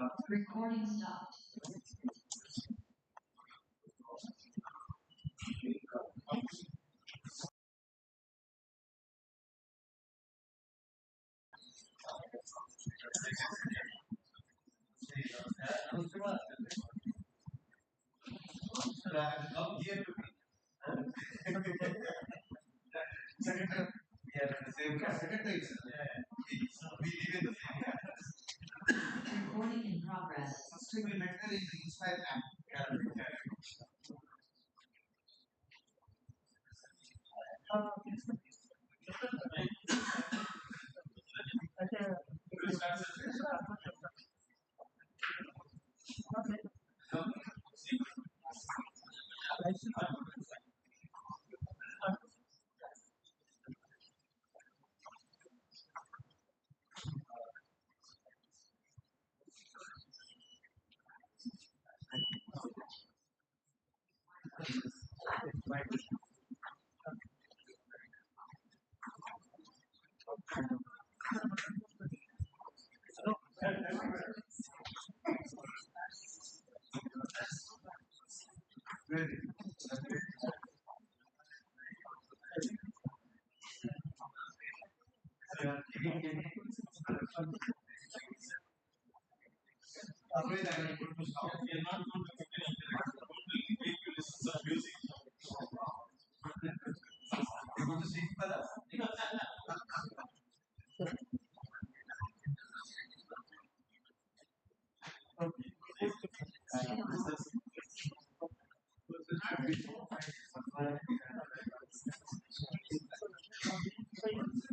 Recording stopped. Recording in progress.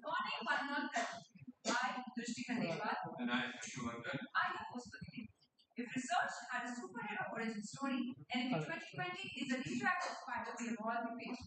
Morning, Padmanabhan. I, Drishti Khandelwal. And I, Shubhankar. I am host for the day. If research had a superhero origin story, NFE 2020 is a retroactive part of the evolving page.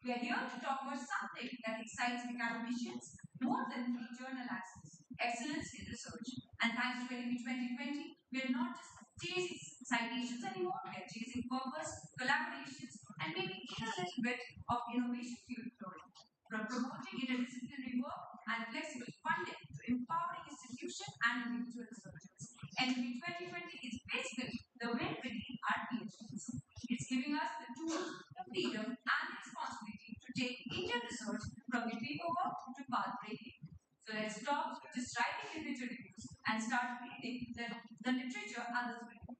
We are here to talk about something that excites academicians more than free journal access, excellence in research. And thanks to NFE 2020, we are not just chasing citations anymore, we are chasing purpose, collaborations, and maybe even a little bit of innovation fueled growth. From promoting interdisciplinary work and flexible funding to empowering institutions and individual researchers. NFE 2020 is basically the wind beneath our PhDs. It's giving us the tools, the freedom, and the responsibility to take Indian research from the paperwork to path breaking. So let's stop just writing individual reviews and start reading the literature others will.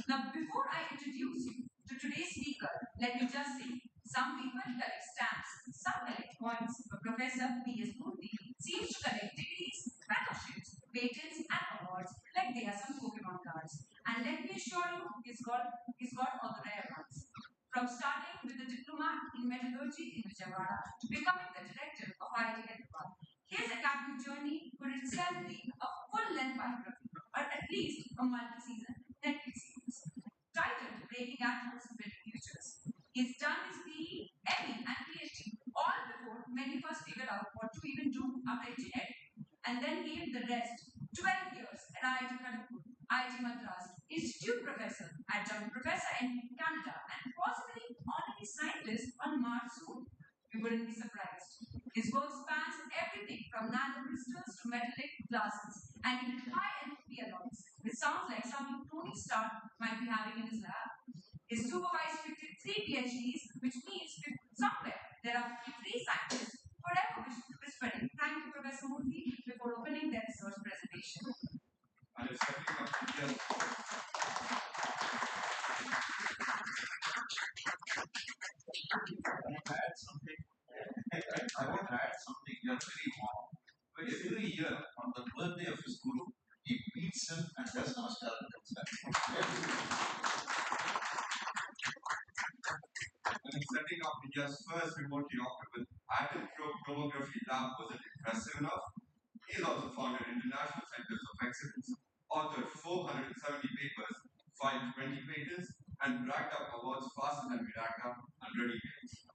Now, before I introduce you to today's speaker, let me just say, some people collect stamps, some collect coins, but Professor B.S. Murthy seems to collect degrees, fellowships, patents, and awards like they are some Pokemon cards. And let me assure you, he's got all the rare ones. From starting with a diploma in metallurgy in Vijayawada to becoming the director of IIT Hyderabad, his academic journey could itself be a full-length biography, or at least a multi-season Netflix series titled Breaking Atoms, Building Futures. He's done his PE, ME, and PhD all before many of us figured out what to even do after engineering, and then gave the rest 12 years at IIT Kanpur, IIT Madras, Institute Professor, Adjunct Professor in Canada, and possibly honorary scientist on Mars soon. We wouldn't be surprised. His work spans everything from nanocrystals to metallic glasses and even high entropy alloys, which sounds like something Tony Stark might be having in his lab. His supervised 53 PhDs, which means somewhere there are 53 scientists forever whispering, "Thank you, Professor Murthy," before opening their research presentation. And it's setting up India's I want to add something here very warm. But every year, on the birthday of his guru, he meets him and does namaskar and comes back. And setting up India's first remotely operable atom chromography lab wasn't impressive enough. He has also founded international centers of excellence, authored 470 papers, filed 20 patents, and racked up awards faster than we racked up 100 emails.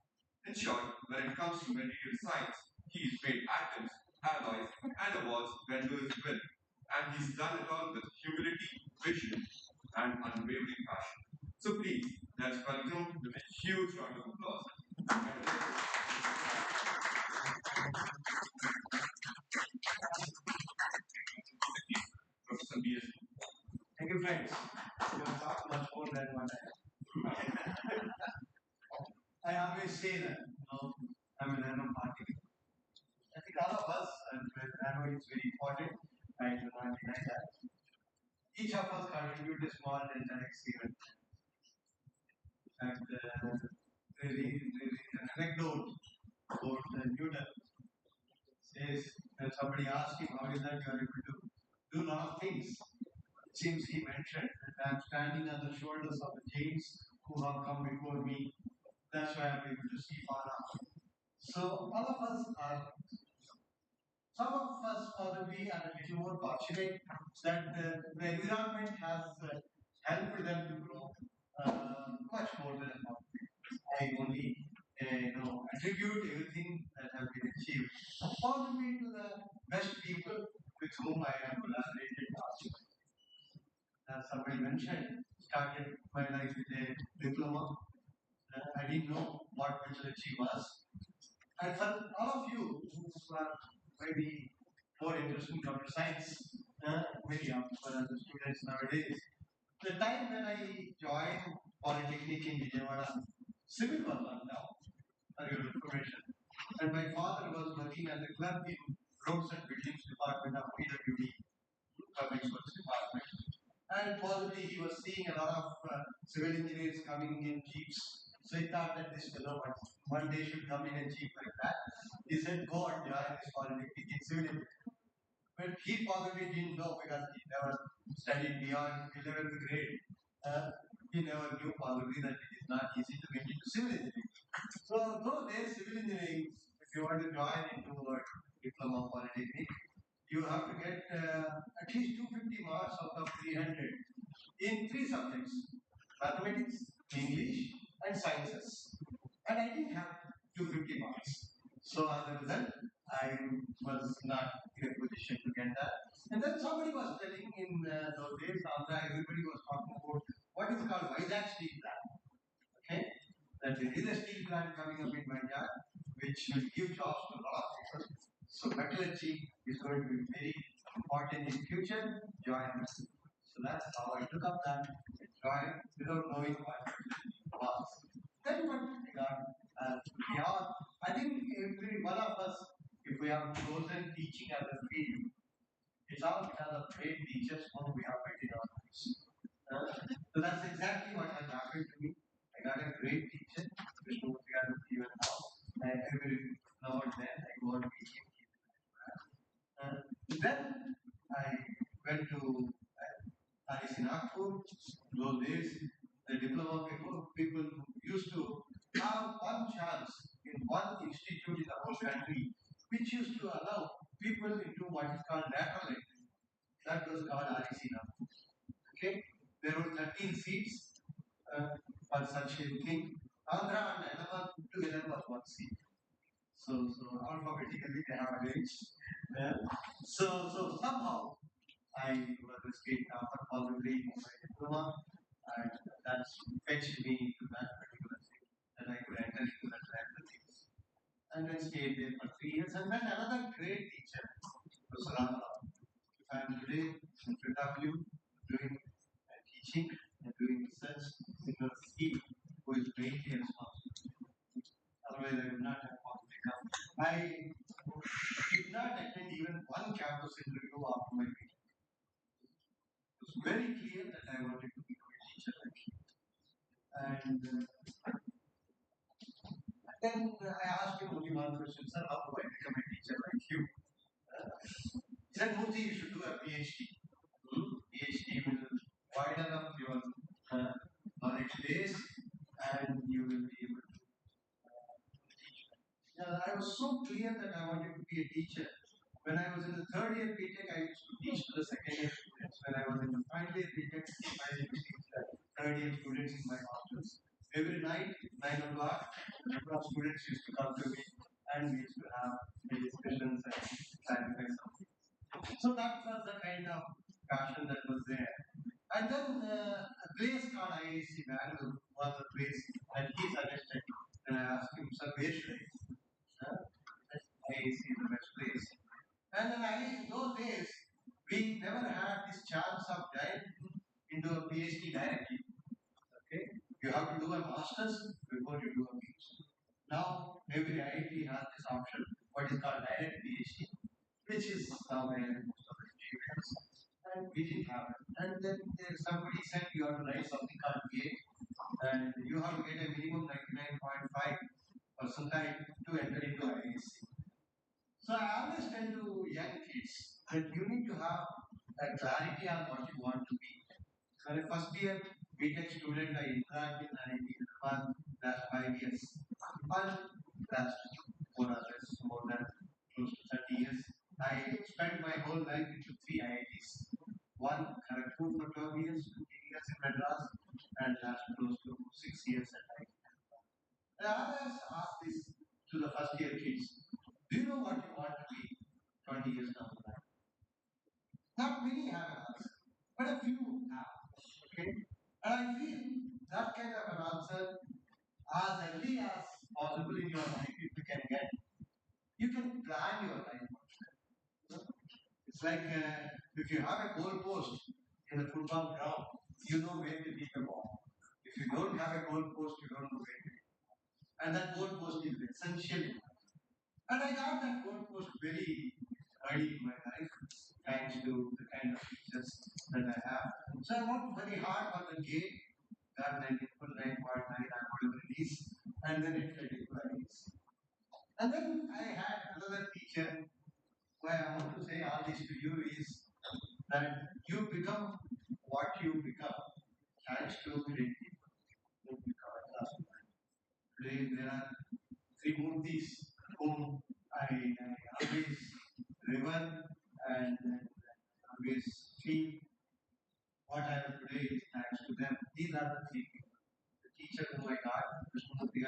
In short, when it comes to material science, he's made atoms, alloys, and awards vendors will. And he's done it all with humility, vision, and unwavering passion. So please, let's welcome with a huge round of applause. immediately. Thank you, friends. You have talked much more than what I have. I always say that, I'm an nano party. I think all of us, and nano is very important, I do not deny that. Each of us contribute a small delta experiment. And there is an anecdote about Newton. Says that somebody asked him, how is that you are able to do a lot of things? It seems he mentioned that I am standing on the shoulders of the giants who have come before me. That's why I'm able to see far out. So all of us are, some of us probably are a little more fortunate that the environment has helped them to grow much more than I only attribute everything that has been achieved possibly to the best people with whom I have collaborated last year. As somebody mentioned, started my life with a diploma. I didn't know what metallurgy was. And for all of you who are maybe more interested in computer science, many of the students nowadays, the time when I joined Polytechnic in Vijayawada, civil was not down, for your information. And my father was working as a clerk in Roads and Buildings Department of PWD, Public Works Department. And possibly he was seeing a lot of civil engineers coming in jeeps. So he thought that this fellow one day should come in a jeep like that. He said, go and join this Polytechnic in civil engineering. But he possibly didn't know because he never studied beyond 11th grade. He never knew probably that it is not easy to get into civil engineering. So though there's civil engineering, if you want to join into a diploma Polytechnic, you have to get at least 250 marks out of 300 in 3 subjects: mathematics, English, and sciences. And I didn't have 250 marks. So as a result, I was not in a position to get that. And then somebody was telling in those days, everybody was talking about what is called Vizag steel plant. Okay? That there is a steel plant coming up in Vizag, which will give jobs to a lot of people. So metallurgy is going to be very important in future. Join us. So that's how I took up that join without knowing what metallurgy was. Then what we got beyond, I think every one of us, if we have chosen teaching as a field, it's all because of great teachers whom we have met in our lives. So that's exactly what has happened to me. I got a great teacher, which we are even now. Every now and then I go and meet him. Then I went to IFHE Nagpur. Those days, the diploma people used to have one chance in one institute in the whole country, which used to allow people into what is called lateral entry. That was called IFHE Nagpur. Okay, there were 13 seats for such a thing. Andhra and Hyderabad put together was one seat. So alphabetically they have arranged. So somehow I was a state topper possibly in my diploma, and that's fetched me to that particular thing, and I could enter into that faculty. And I stayed there for 3 years, and then another great teacher was Rama. I'm today in front of you doing teaching and doing research in a field who is mainly responsible. Otherwise, I would not have possibly come. I did not attend even one campus interview after my meeting. It was very clear that I wanted to become a teacher like you. And then I asked him only one question, sir, how do I become a teacher like you? He said, Murthy, you should do a PhD. PhD will widen up your knowledge base and you will be able to teach. I was so clear that I wanted to be a teacher. When I was in the third year BTech, I used to teach to the second year students. When I was in the final year BTech, I used to teach the third year students in my hostels. Every night, 9 o'clock, a number of students used to come to me and we used to have discussions and clarify something. So that was the kind of passion that was there. And then a place called IAC Bangalore was a place that he suggested. And I asked him, sir, where should I go? IAC is the best place. And then in those days, we never had this chance of diving into a PhD directly. Okay, you have to do a master's before you do a PhD. Now every IIT has this option, what is called direct PhD, which is now where most of the institutions. And we didn't have it. And then somebody said you have to write something called PA, and you have to get a minimum 99.5 percentile to enter into IISc. So I always tell to young kids that you need to have a clarity on what you want to be. For a first year BTech student, I interact with IIT Hyderabad last 5 years. And last more or less more than close to 30 years. I spent my whole life into three IITs. One Kharagpur for 12 years, 15 years in Madras, and last close to 6 years at IIT. I always ask this to the first year kids. Do you know what you want to be 20 years down the line? Not many have an answer, but a few have. Okay? And I feel that kind of an answer as early as possible in your life if you can get. You can plan your life. It's like if you have a goal post in a football ground, you know where to hit the ball. If you don't have a goal post, you don't know where to hit. And that goal post is essential. And I got that goal post very early in my life, thanks to the kind of teachers that I have. So I worked very hard on the game, got 9.9 or whatever it is, and then it led into IELTS. And then I had another teacher. Why I want to say all this to you is that you become what you become thanks to great people. Today there are three Murtis whom I always revere and always feel what I am today is thanks to them. These are the three people. The teacher whom I got, Krishnamurti,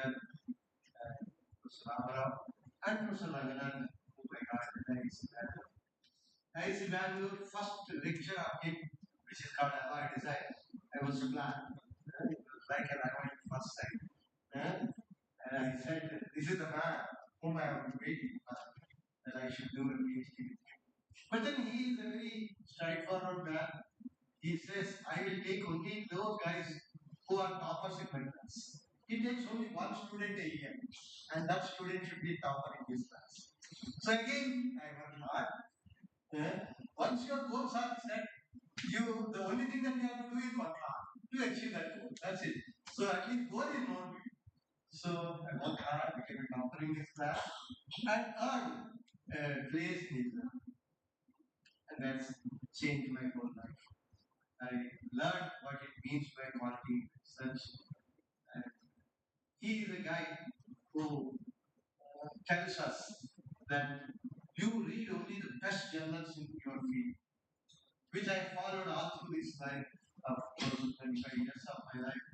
Professor Ramarao, and Professor Langanan, whom I got in IIT. IIT Bangalore, first lecture of him, which is called Alloy Design, I was glad. It was like an Alloy first sight. And I said, this is the man whom I have been waiting for, that I should do a PhD with him. But then he is a very straightforward man. He says, I will take only those guys who are toppers in my class. He takes only one student a year, and that student should be topper in his class. So again, I worked hard. Once your goals are set, the only thing that you have to do is work hard to achieve that goal. That's it. So at least goal is known to you. So I worked hard, became a topper in this class, and earned a place in Islam. And that's changed my whole life. I learned what it means by quality research. And he is a guy who tells us that you read only the best journals in your field, which I followed all through this life of 25 years of my life.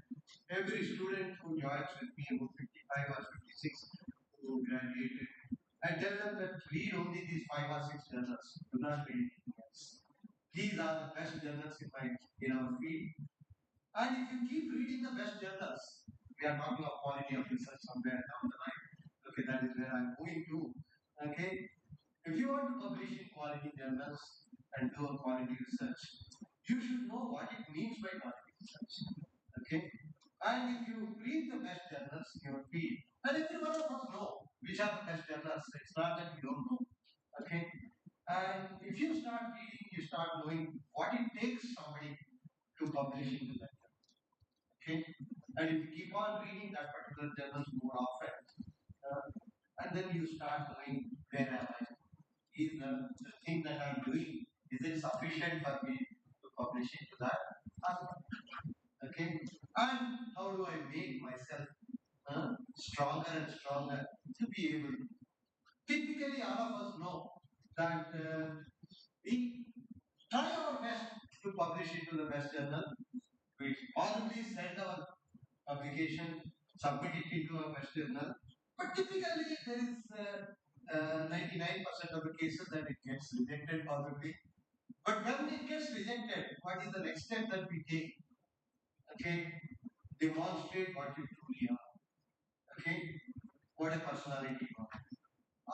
Every student who joins with me, about 55 or 56, who graduated, I tell them that read only these 5 or 6 journals. Do not read anything else. These are the best journals in our field. And if you keep reading the best journals, we are talking of quality of research somewhere down the line. Okay, that is where I'm going to. Okay, if you want to publish in quality journals and do a quality research, you should know what it means by quality research. Okay, and if you read the best journals in your field, and every one of us know which are the best journals. It's not that we don't know. Okay, and if you start reading, you start knowing what it takes somebody to publish into that. Okay, and if you keep on reading that particular journal more often, and then you start knowing where am I? Is the thing that I'm doing, is it sufficient for me to publish into that? Okay, and how do I make myself stronger and stronger to be able to? Typically, all of us know that we try our best to publish into the best journal. We possibly send our publication, submit it into a best journal. But typically, there is 99% of the cases that it gets rejected possibly. But when it gets rejected, what is the next step that we take? Okay, demonstrate what you truly are. Okay, what a personality you are.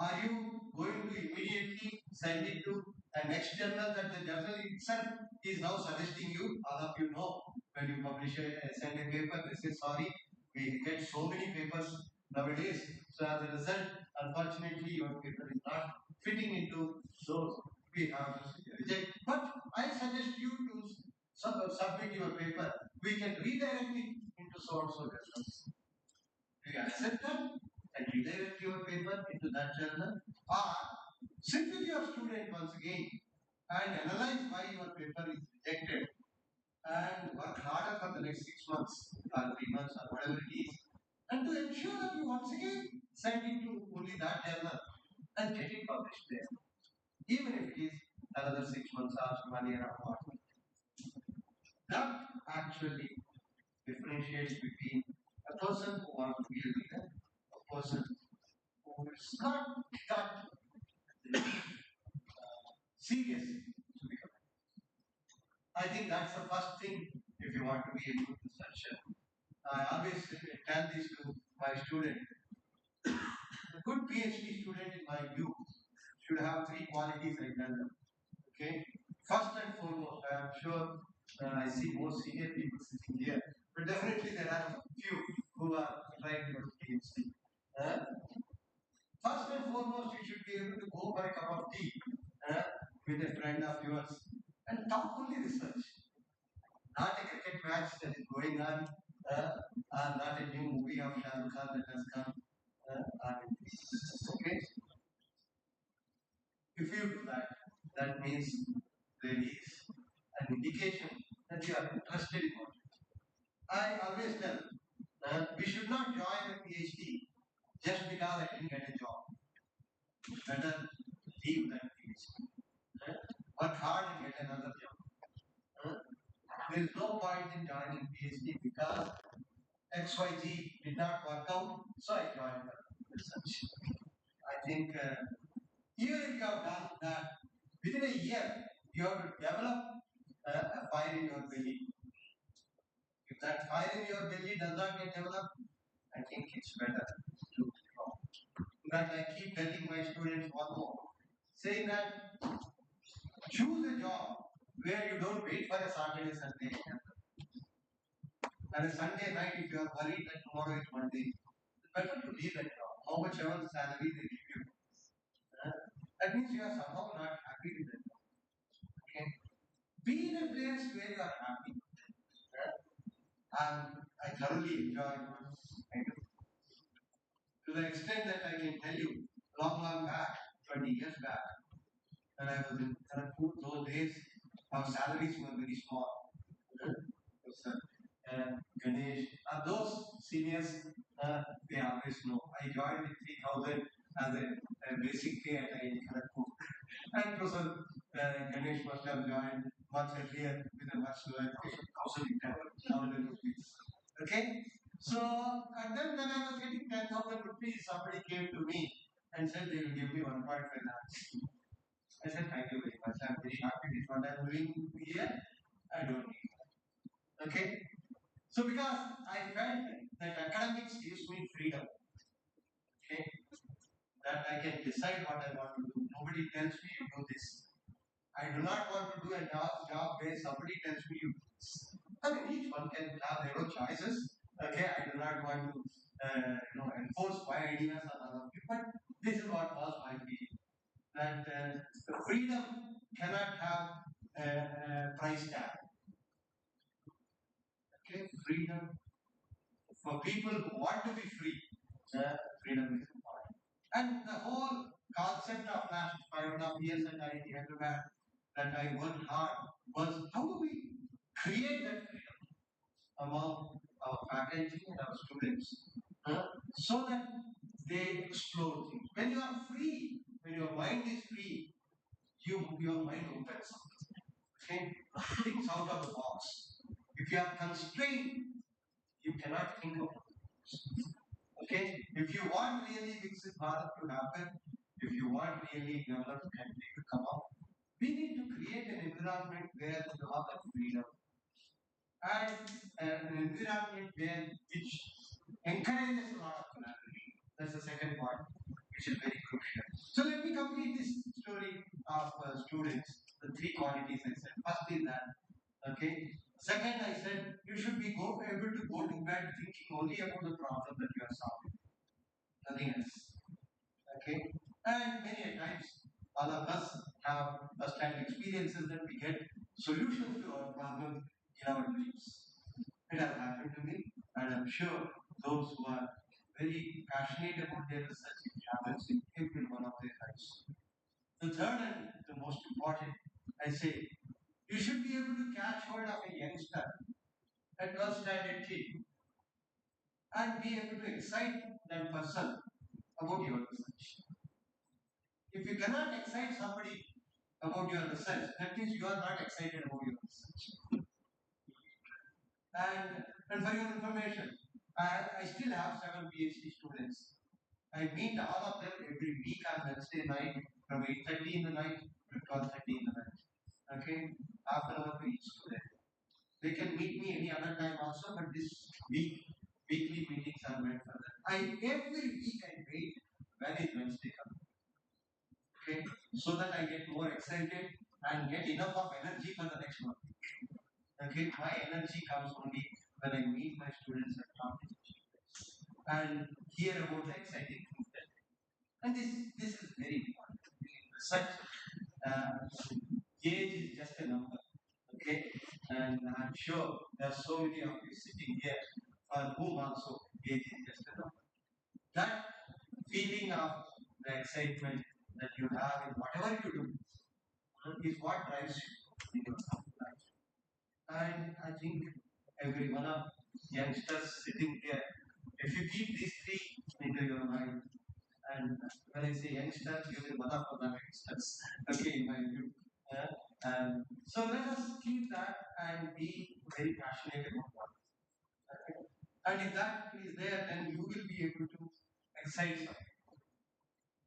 Are you going to immediately send it to And next journal, that the journal itself is now suggesting you, all of you know, when you publish send a paper, they say sorry, we get so many papers nowadays. So as a result, unfortunately, your paper is not fitting into those. We have to reject. But I suggest you to submit your paper. We can redirect it into so and so journals. Do you accept that and redirect your paper into that journal? Or sit with your student once again and analyze why your paper is rejected and work harder for the next 6 months or 3 months or whatever it is. And to ensure that you once again send it to only that journal and get it published there. Even if it is another 6 months or 1 year or what. That actually differentiates between a person who wants to be a leader, a person who is not that serious to become. I think that's the first thing if you want to be a good researcher. I always tell this to my student. A good PhD student, in my view, should have three qualities I tell them. Okay? First and foremost, I am sure I see more senior people sitting here, but definitely there are few who are trying to do PhD. Uh, First and foremost, you should be able to go for a cup of tea uh, with a friend of yours and talk only research, not a cricket match that is going on, not a new movie of Shah Rukh Khan that has come. Okay, if you do that, that means there is an indication that you are interested in what. I always tell we should not join a PhD just because I didn't get a job. Better leave that PhD. Work hard and get another job. There is no point in joining PhD because XYZ did not work out, so I joined research. I think even if you have done that, within a year, you have to develop a fire in your belly. If that fire in your belly does not get developed, I think it's better to drop. In fact, I keep telling my students one more, saying that choose a job where you don't wait for a Saturday, Sunday. And a Sunday night, if you are worried that tomorrow is Monday, it's better to leave that job, how much ever salary they give you. Uh, that means you are somehow not happy with that job. Okay? Be in a place where you are happy. And I thoroughly enjoy what I do. To the extent that I can tell you, long back, 20 years back, when I was in Kharagpur, those days, our salaries were very small. So, Ganesh, those seniors, they always know. I joined with 3,000 as a basic pay at IIT Kharagpur. And Professor Ganesh must have joined much earlier with a much lower pay, 1,000 rupees. Okay? So, and then when I was getting 10,000 rupees, somebody came to me and said they will give me 1.5 lakhs. I said, thank you very much. I'm very happy with what I'm doing here. I don't need that. Okay? So, because I felt that academics gives me freedom, okay, that I can decide what I want to do. Nobody tells me you do this. I do not want to do a job where somebody tells me you do this. I mean, each one can have their own choices. Okay, I do not want to, enforce my ideas on other people. But this is what was my feeling. That freedom cannot have a price tag. Okay, freedom for people who want to be free, freedom is important. And the whole concept of last 5.5 years that I Hyderabad, that I worked hard, was how do we create that freedom among our faculty and our students, so that they explore things. When you are free, when your mind is free, your mind opens up. Okay? Things out of the box. If you are constrained, you cannot think of it. Okay? If you want really Viksit Bharat to happen, if you want really developed country to come up, we need to create an environment where you have that freedom. And an environment where which encourages a lot of collaboration. That's the second point. which is very crucial. So let me complete this story of students, the three qualities I said. First is that, okay. Second, I said you should be able to go to bed thinking only about the problem that you are solving, nothing else. Okay, and many a times all of us have first-hand experiences that we get solutions to our problems in our dreams. It has happened to me, and I'm sure those who are very passionate about their research, it happens in every one of their lives. The third and the most important, I say, you should be able to catch hold of a youngster, a 12th standard kid, and be able to excite that person about your research. If you cannot excite somebody about your research, that means you are not excited about your research. And for your information, I still have 7 PhD students. I meet all of them every week on Wednesday night from 8:30 in the night to 12:30 in the night. Okay, half an hour to each student. They can meet me any other time also, but this weekly meetings are meant for them. Every week I wait when is Wednesday coming. Okay, so that I get more excited and get enough of energy for the next one. Okay, my energy comes only when I meet my students and talk to them and hear about the exciting things that they do. And this is very important. Such age is just a number. Okay, and I'm sure there are so many of you sitting here for whom also age is just a number. That feeling of the excitement that you have in whatever you do is what drives you in your life. And I think every one of youngsters sitting here, if you keep these three into your mind, and when I say youngsters, you will one of them youngsters, okay, in my view. Yeah? So let us keep that and be very passionate about what. Okay? And if that is there, then you will be able to excite something.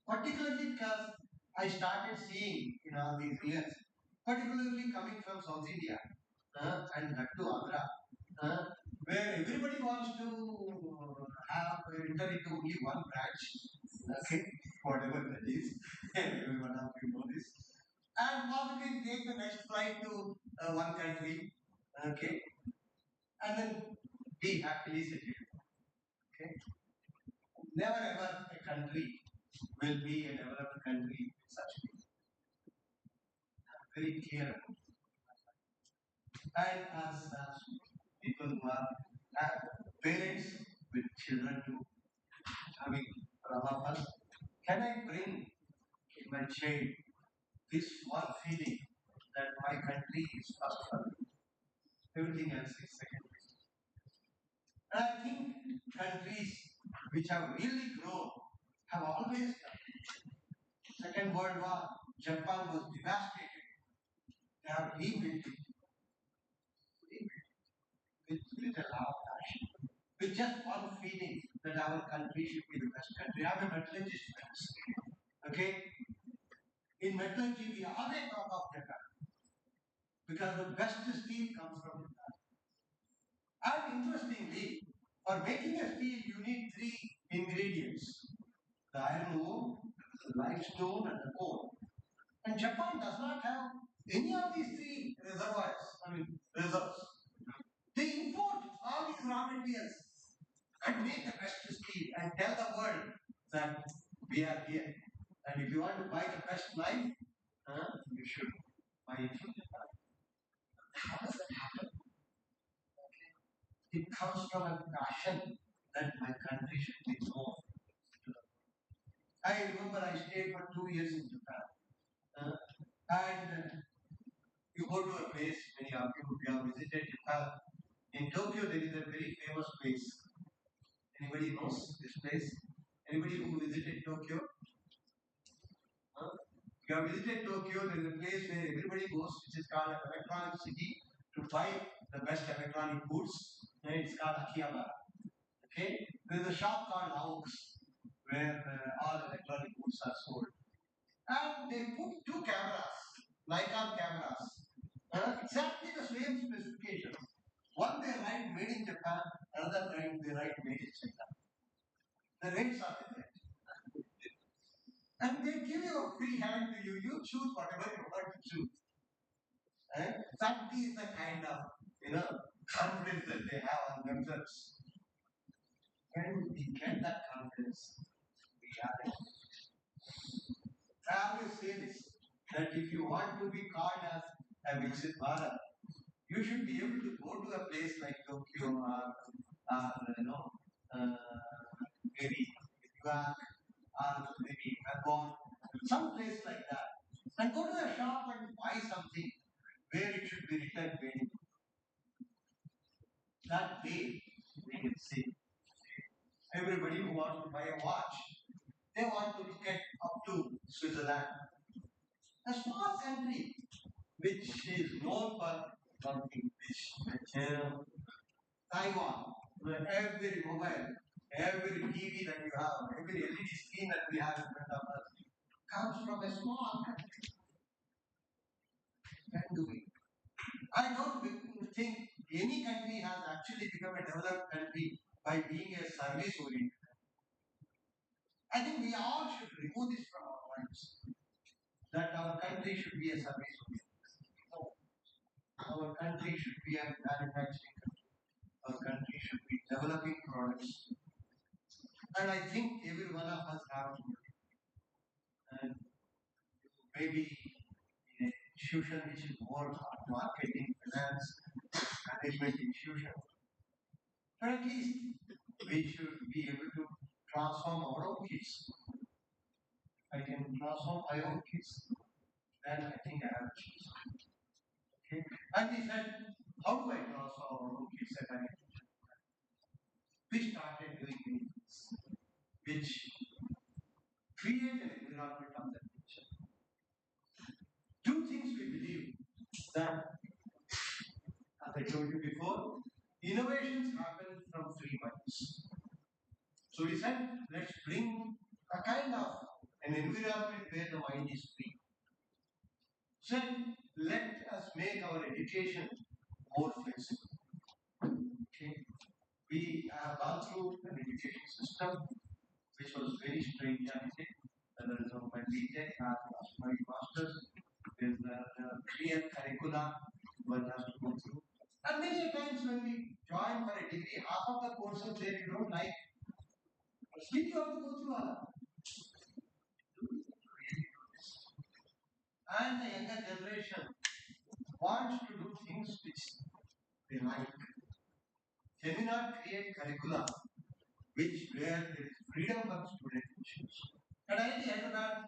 Particularly because I started seeing in all these years, particularly coming from South India and that to Andhra, where everybody wants to have enter into only one branch, okay, whatever that is, every one of you know this, and possibly take the next flight to one country, okay, and then be happily settled, okay. Never ever a country will be a developed country with such people. Very clear. And as people who are parents with children too, having Ramapan, can I bring in my child this one feeling that my country is first for me? Everything else is secondary. And I think countries which have really grown have always done. Second World War, Japan was devastated. They have rebuilt it with a lot of passion, with just one feeling that our country should be the best country. I'm a metallurgist, friends. Okay? In metallurgy, we always talk of Japan because the best steel comes from Japan. And interestingly, for making a steel, you need three ingredients: the iron ore, the limestone, and the coal. And Japan does not have any of these three reserves. They import all these raw materials and make the best steel and tell the world that we are here. And if you want to buy the best knife, you should buy it from Japan. How does that happen? It comes from a passion that my country should be known. I remember I stayed for 2 years in Japan. And you go to a place, many of you have visited Japan. In Tokyo, there is a very famous place. Anybody knows this place? Anybody who visited Tokyo? If you have visited Tokyo, there is a place where everybody goes, which is called an electronic city, to buy the best electronic goods. And it's called Akihabara. Okay? There is a shop called Aux, where all electronic goods are sold. And they put two cameras, Nikon cameras, exactly the same specifications. One they write made in Japan, another they write made in China. The rates are different. And they give you a free hand to you. You choose whatever you want to choose. That is the kind of confidence that they have on themselves. When we get that confidence, we have it. I always say this that if you want to be called as a Viksit Bharat, you should be able to go to a place like Tokyo or uh, maybe New York or maybe Melbourne, some place like that, and go to a shop and buy something where it should be written made. That way, we can say everybody who wants to buy a watch, they want to look at up to Switzerland, a small country which is known for something which Taiwan, where every mobile, every TV that you have, every LED screen that we have in front of us comes from a small country. Can do it. I don't think any country has actually become a developed country by being a service oriented. I think we all should remove this from our minds that our country should be a service oriented. No, our country should be a manufacturing country. Our country should be developing products. And I think every one of us have to. And maybe in an institution which is more marketing, finance, management institution. But at least we should be able to transform our own kids. I can transform my own kids. Then I think I have achieved. Okay? And we said, how do I transform our own kids at an institution? We started doing many things which create an environment of that nature. Two things we believe that, as I told you before, innovations happen from free minds. So we said, let's bring a kind of an environment where the mind is free. Said, let us make our education more flexible. Okay. We have gone through an education system which was very stringent. The result of my BTech, my master's, there's a clear curricula one has to go through. And many times when we join for a degree, half of the courses there you don't like. Still you have to go through all of that. And the younger generation wants to do things which they like. Can we not create curricula which where there is freedom for student to choose? And I think Hyderabad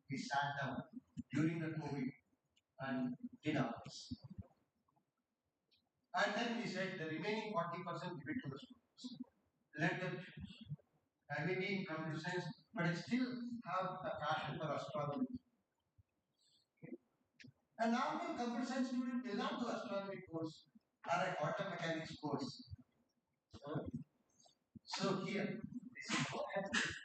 we sat down during the COVID and did our best. And then we said the remaining 40% give it to the students. Let them choose. I may be in computer science, but I still have a passion for astronomy. A normal computer science student will not do astronomy course or a quantum mechanics course. So here, this is what happens.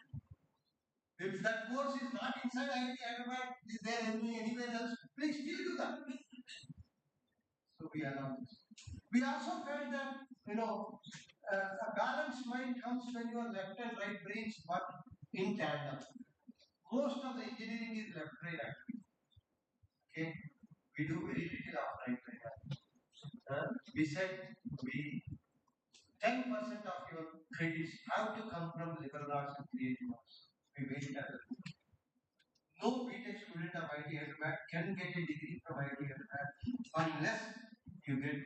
If that course is not inside IIT Hyderabad, is there anywhere else? Please still do that. So we allow this. We also felt that a balanced mind comes when your left and right brains work in tandem. Most of the engineering is left brain activity. Okay, we do very little of right brain activity. we said we 10% of your credits have to come from liberal arts and creative arts. We made it as a rule. No BTech student of IT Hyderabad can get a degree from IT Hyderabad unless you get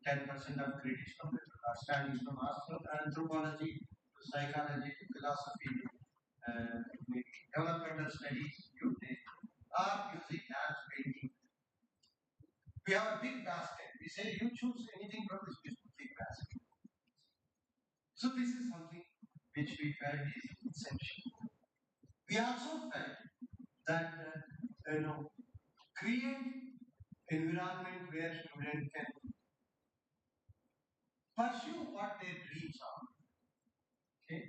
10% of credits from liberal arts, studies from arts, from anthropology to psychology to philosophy to maybe developmental studies, you take, or music, dance, painting. We have a big basket. We say you choose anything from this big basket. So this is something which we felt is essential. We also felt that create environment where students can pursue what their dreams are. Okay.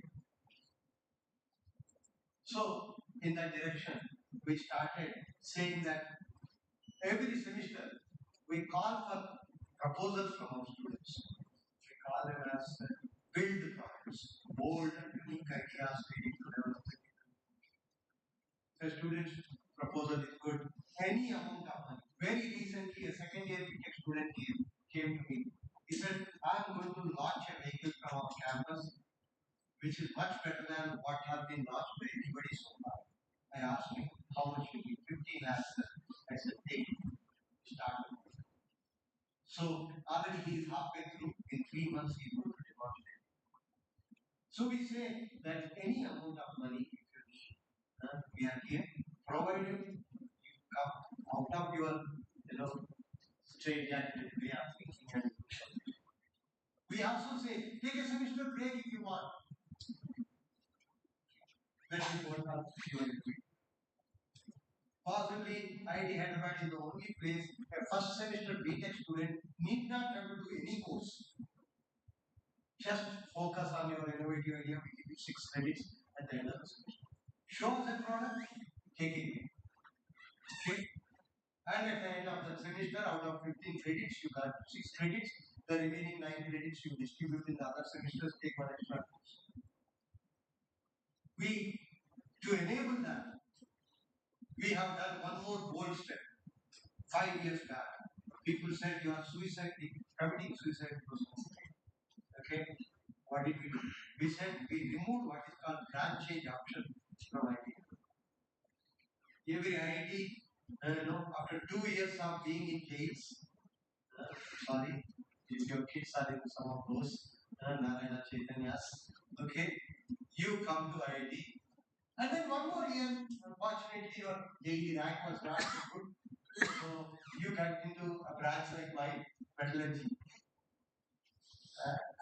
So in that direction, we started saying that every semester we call for proposals from our students. We call them as build projects, bold and unique ideas leading to development. The student's proposal is good. Any amount of money. Very recently, a second year BTech student came to me. He said, I'm going to launch a vehicle from our campus, which is much better than what has been launched by anybody so far. I asked him, how much you need? 15 lakhs. I said, take it. Start. So already he is halfway through. In 3 months, he is going to demonstrate. So we say that any amount of money, if you need, we are here, provided you come out of your, straight jacket way of thinking and we also say, take a semester break if you want. Let me go on to you. Possibly, IIT Hyderabad is the only place a first semester BTech student need not have to do any course. Just focus on your innovative idea, we give you 6 credits at the end of the semester. Show us a product, take it. Okay? And at the end of the semester, out of 15 credits, you got 6 credits. The remaining 9 credits you distribute in the other semesters, take one extra course. To enable that, we have done one more bold step. 5 years back, people said you are committing suicide process. Okay? What did we do? We said we removed what is called branch change option from IT. Every IT, after 2 years of being in jails, sorry, if your kids are in some of those, Narayana Chaitanyas, okay, you come to IT. And then one more year, unfortunately, your daily rank was not so good. So you got into a branch like mine, metallurgy.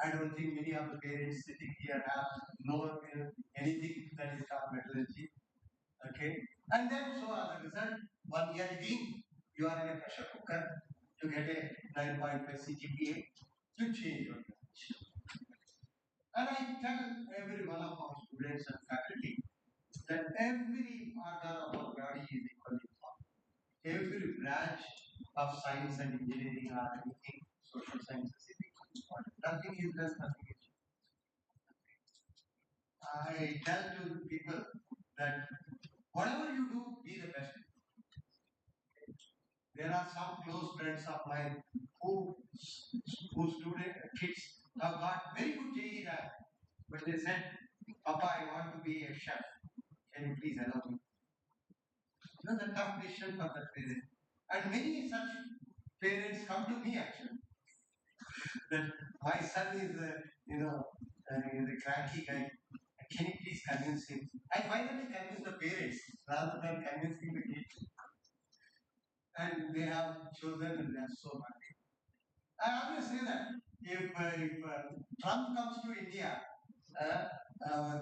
I don't think many of the parents sitting here have know anything that is called metallurgy. Okay? And then, so as a result, 1 year again, you are in a pressure cooker to get a 9.5 CGPA to change your branch. And I tell every one of our students and faculty that every organ of our body is equally important. Every branch of science and engineering or anything, social sciences is equally important. Nothing is less, nothing is less. I tell to people that whatever you do, be the best. There are some close friends of mine whose student kids have got very good JE rank, but they said, Papa, I want to be a chef. Can you please allow me? The tough decision for the parent. And many such parents come to me actually. That my son is, is a cranky guy. Can you please convince him? I finally convince the parents rather than convincing the kids. And they have chosen and they are so happy. I always say that if Trump comes to India, our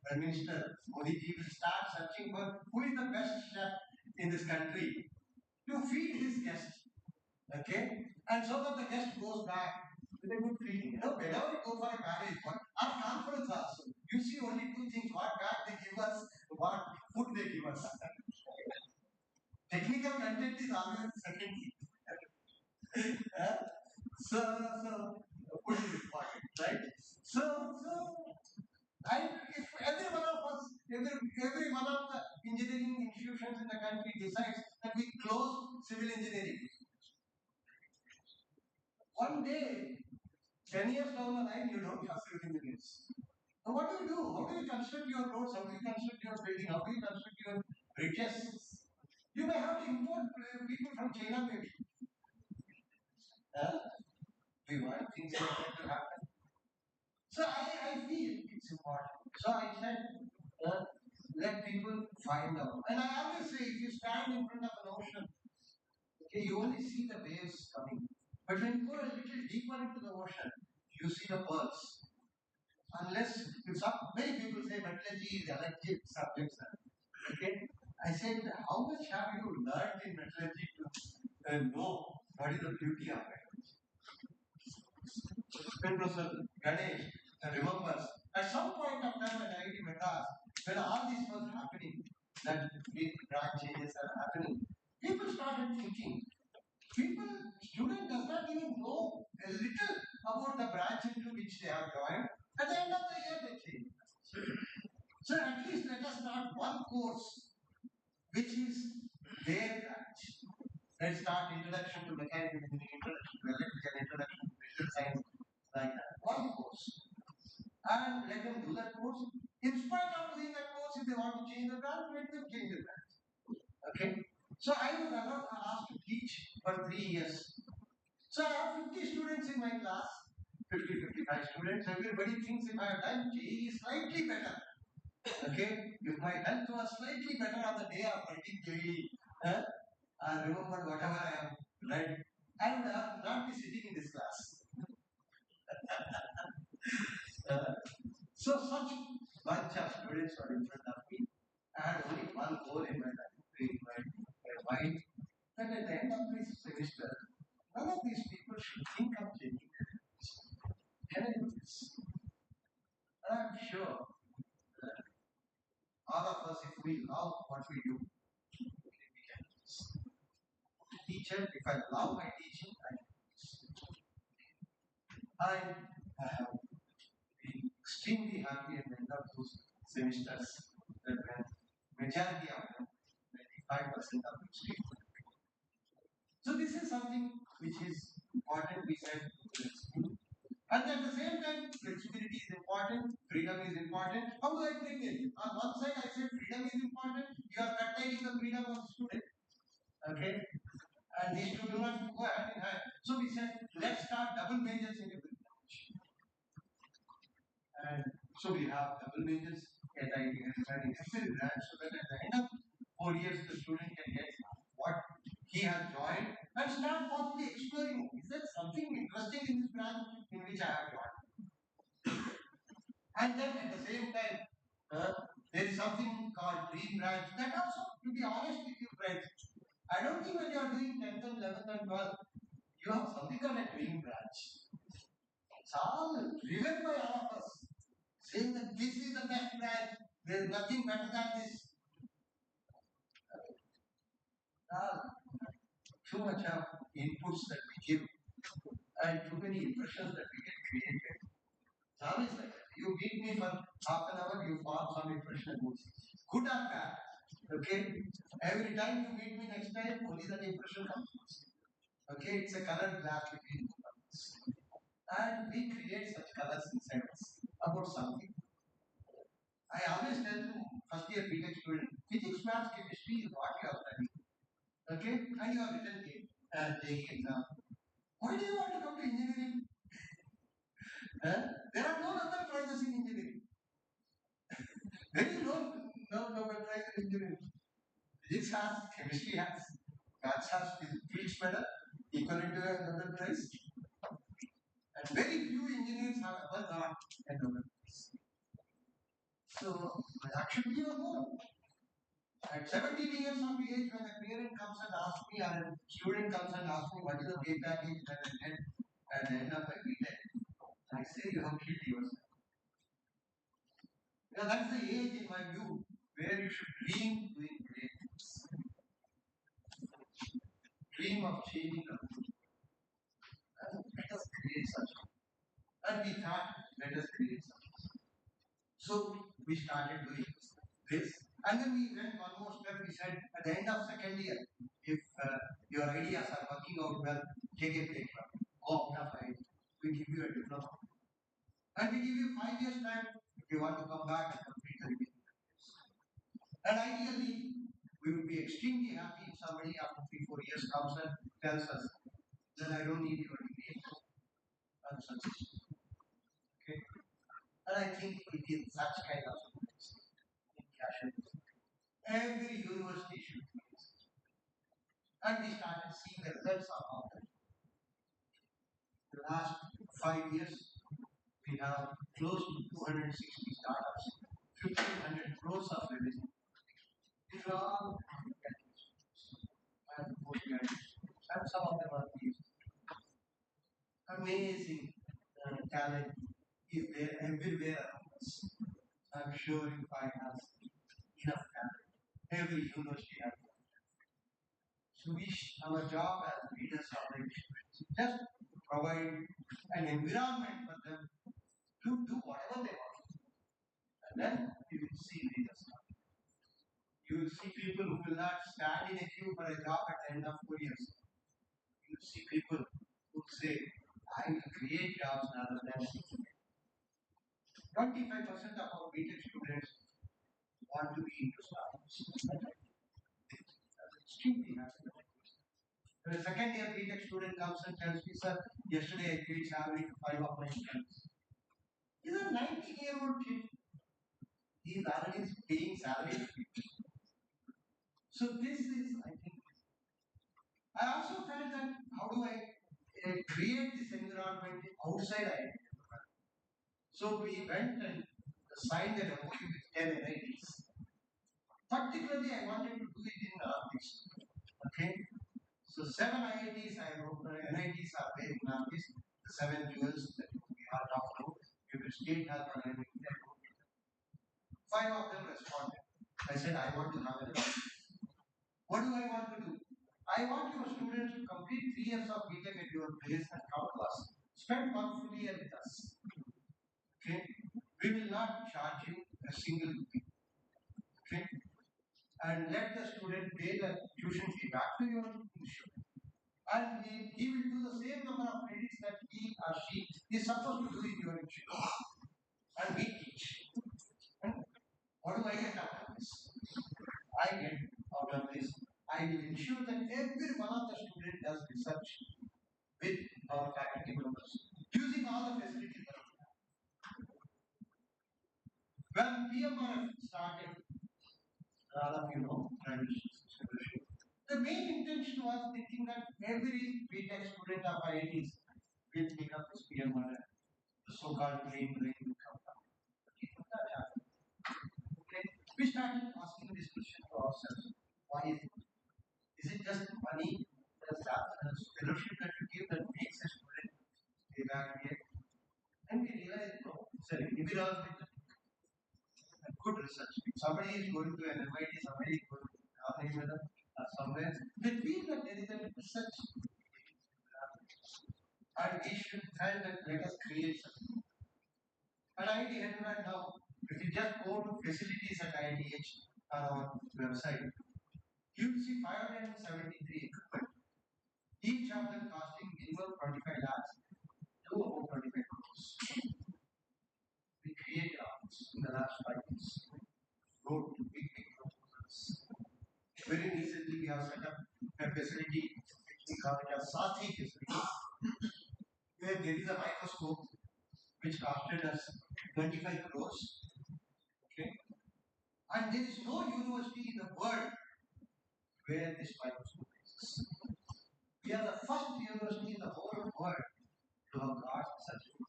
Prime Minister Modi ji will start searching for who is the best chef in this country to feed his guests. Okay? And so that the guest goes back with a good feeling. Whenever you go for a marriage, our conference also, you see only two things, what bag they give us, what food they give us. Technical content is always secondary. So food is important, right? If every one of us, every one of the engineering institutions in the country decides that we close civil engineering, One day, 10 years down the line, you don't have civil engineers. So what do you do? How do you construct your roads? How do you construct your building? How do you construct your bridges? You may have to import people from China, maybe. Do you want things like that to happen? So I feel it's important. So I said, let people find out. And I always say, if you stand in front of an ocean, okay, you only see the waves coming. But when you go a little deeper into the ocean, you see the pearls. Unless many people say metallurgy is elective subject, sir. Okay? I said, how much have you learned in metallurgy to know what is the beauty of it? When Professor Ganesh remembers, at some point of time in IIT Madras, when all this was happening, that big branch changes are happening, people started thinking, student does not even know a little about the branch into which they have joined. At the end of the year, they change. So at least let us start one course which is their branch. Let's start introduction to mechanical engineering, introduction to electrical, introduction to visual science, like that. One course. And let them do that course. In spite of doing that course, if they want to change the branch, let them change the branch. Okay? So I was asked to teach for 3 years. So I have 50 students in my class, 55 students. Everybody thinks if I have done JEE slightly better, okay, if my health was slightly better on the day of writing JEE, I remember whatever I have read, I would have not be sitting in this class. Uh, so such bunch of students were in front of me. I had only one goal in my life, in my mind, that at the end of this semester, none of these people should think of changing their lives. Can I do this? And I'm sure that all of us, if we love what we do, okay, we can do this. Teacher, if I love my teaching, I can do this. I have been extremely happy at the end of those semesters that when majority of them, 95% of them stayed. So this is something which is important. We said flexibility. And at the same time, flexibility is important, freedom is important. How do I bring it? On one side, I said freedom is important. You are curtailing the freedom of the student. Okay? And these two do not go hand in hand. So we said, let's start double majors in every branch. And so we have double majors at IIT and in every branch so that at the end of 4 years the student can get what he has joined and start possibly exploring. Is there something interesting in this branch in which I have joined? And then at the same time, there is something called dream branch. That also, to be honest with you friends, I don't think when you are doing 10th and 11th and 12th, you have something called a dream branch. It's all driven by all of us, saying that this is the best branch, there is nothing better than this. Too much of inputs that we give and too many impressions that we get created. It's always like that. You meet me for half an hour, you form some impression. Good or bad. Okay? Every time you meet me next time, only that impression comes. Okay? It's a colored glass between both of us. And we create such colors inside us about something. I always tell to first year BTech student, physics, maths, chemistry is what you are studying. Okay? And you have written JEE exam. Why do you want to come to engineering? There are no Nobel prizes in engineering. There is no Nobel prize in engineering. Physics has, chemistry has, maths has Fields Medal, equivalent to a Nobel prize. And very few engineers have ever got a Nobel prize. So that should be your goal. At 17 years of age, when a parent comes and asks me, or a student comes and asks me, what is the pay package that I get at the end of my BTech, I say you have killed yourself. Because that's the age, in my view, where you should dream doing great things. Dream of changing the world. And let us create such. And we thought, let us create such. So we started doing this. And then we went one more step. We said, at the end of second year, if your ideas are working out well, take a play club. go after 5, we give you a diploma. And we give you 5 years time if you want to come back and complete the remaining years. And ideally, we would be extremely happy if somebody after 3-4 years comes and tells us that I don't need your degree. I'm successful. Okay? And I think we need such kind of students in Kashmir. Every university should be this. And we started seeing the results of that. The last 5 years, we have close to 260 startups, 1,500 crores of revenue. These are all and postgraduate and some of them are these. Amazing talent is there everywhere around us. I'm sure you find us enough talent. Every university has one. So our job as leaders of the institutions is just to provide an environment for them to do whatever they want. And then you will see leaders coming. You will see people who will not stand in a queue for a job at the end of 4 years. You will see people who say, I will create jobs rather than 25% of our BTech students want to be into startups. That's extremely happy. When a second year BTech student comes and tells me, sir, yesterday I paid salary to 5 of my friends. He's a 19-year-old kid. He is already paying salary to people. So this is, I think, I also felt that how do I create this environment outside IIT? So we went and signed an MOU with 10 NITs. Particularly, I wanted to do it in Northeast. Okay? So 7 IITs, NITs are there in Northeast. The 7 jewels that we are talking about. Every state has one NIT. 5 of them responded. I said, I want to have an MOU. What do I want to do? I want your students to complete 3 years of BTech at your place and come to us. Spend 1 full year with us. Okay? We will not charge you a single rupee. Okay? And let the student pay the tuition fee back to your institution. And he will do the same number of credits that he or she is supposed to do in your institution. And we teach. And what do I get out of this? I get out of this. I will ensure that every one of the students does research with our faculty members using all the facilities that we have. When PMRF started, all of you know, the main intention was thinking that every BTech student of IITs will take up this PMRF, the so-called green brain will come down. But it did not happen. Okay. We started asking this question to ourselves. Why is it? Is it just money, the fellowship that you give that makes a student stay back here? And we realized, no, it's an environment and good research. If somebody is going to an MIT, somebody is going to Hyderabad or somewhere, they feel that there is a research. And we should try that let us create something. At IIT Hyderabad now, if you just go to facilities at IITH on our website, you will see 573 equipment. Each of them costing minimum 25 lakhs to about 25 crores. We created ours in the last 5 years. Wrote big proposals. Very recently, we have set up a facility which we call it a SATI facility, where there is a microscope which costed us 25 crores. Okay? And there is no university in the world where this microscope exists. We are the first university in the whole world to have got such a.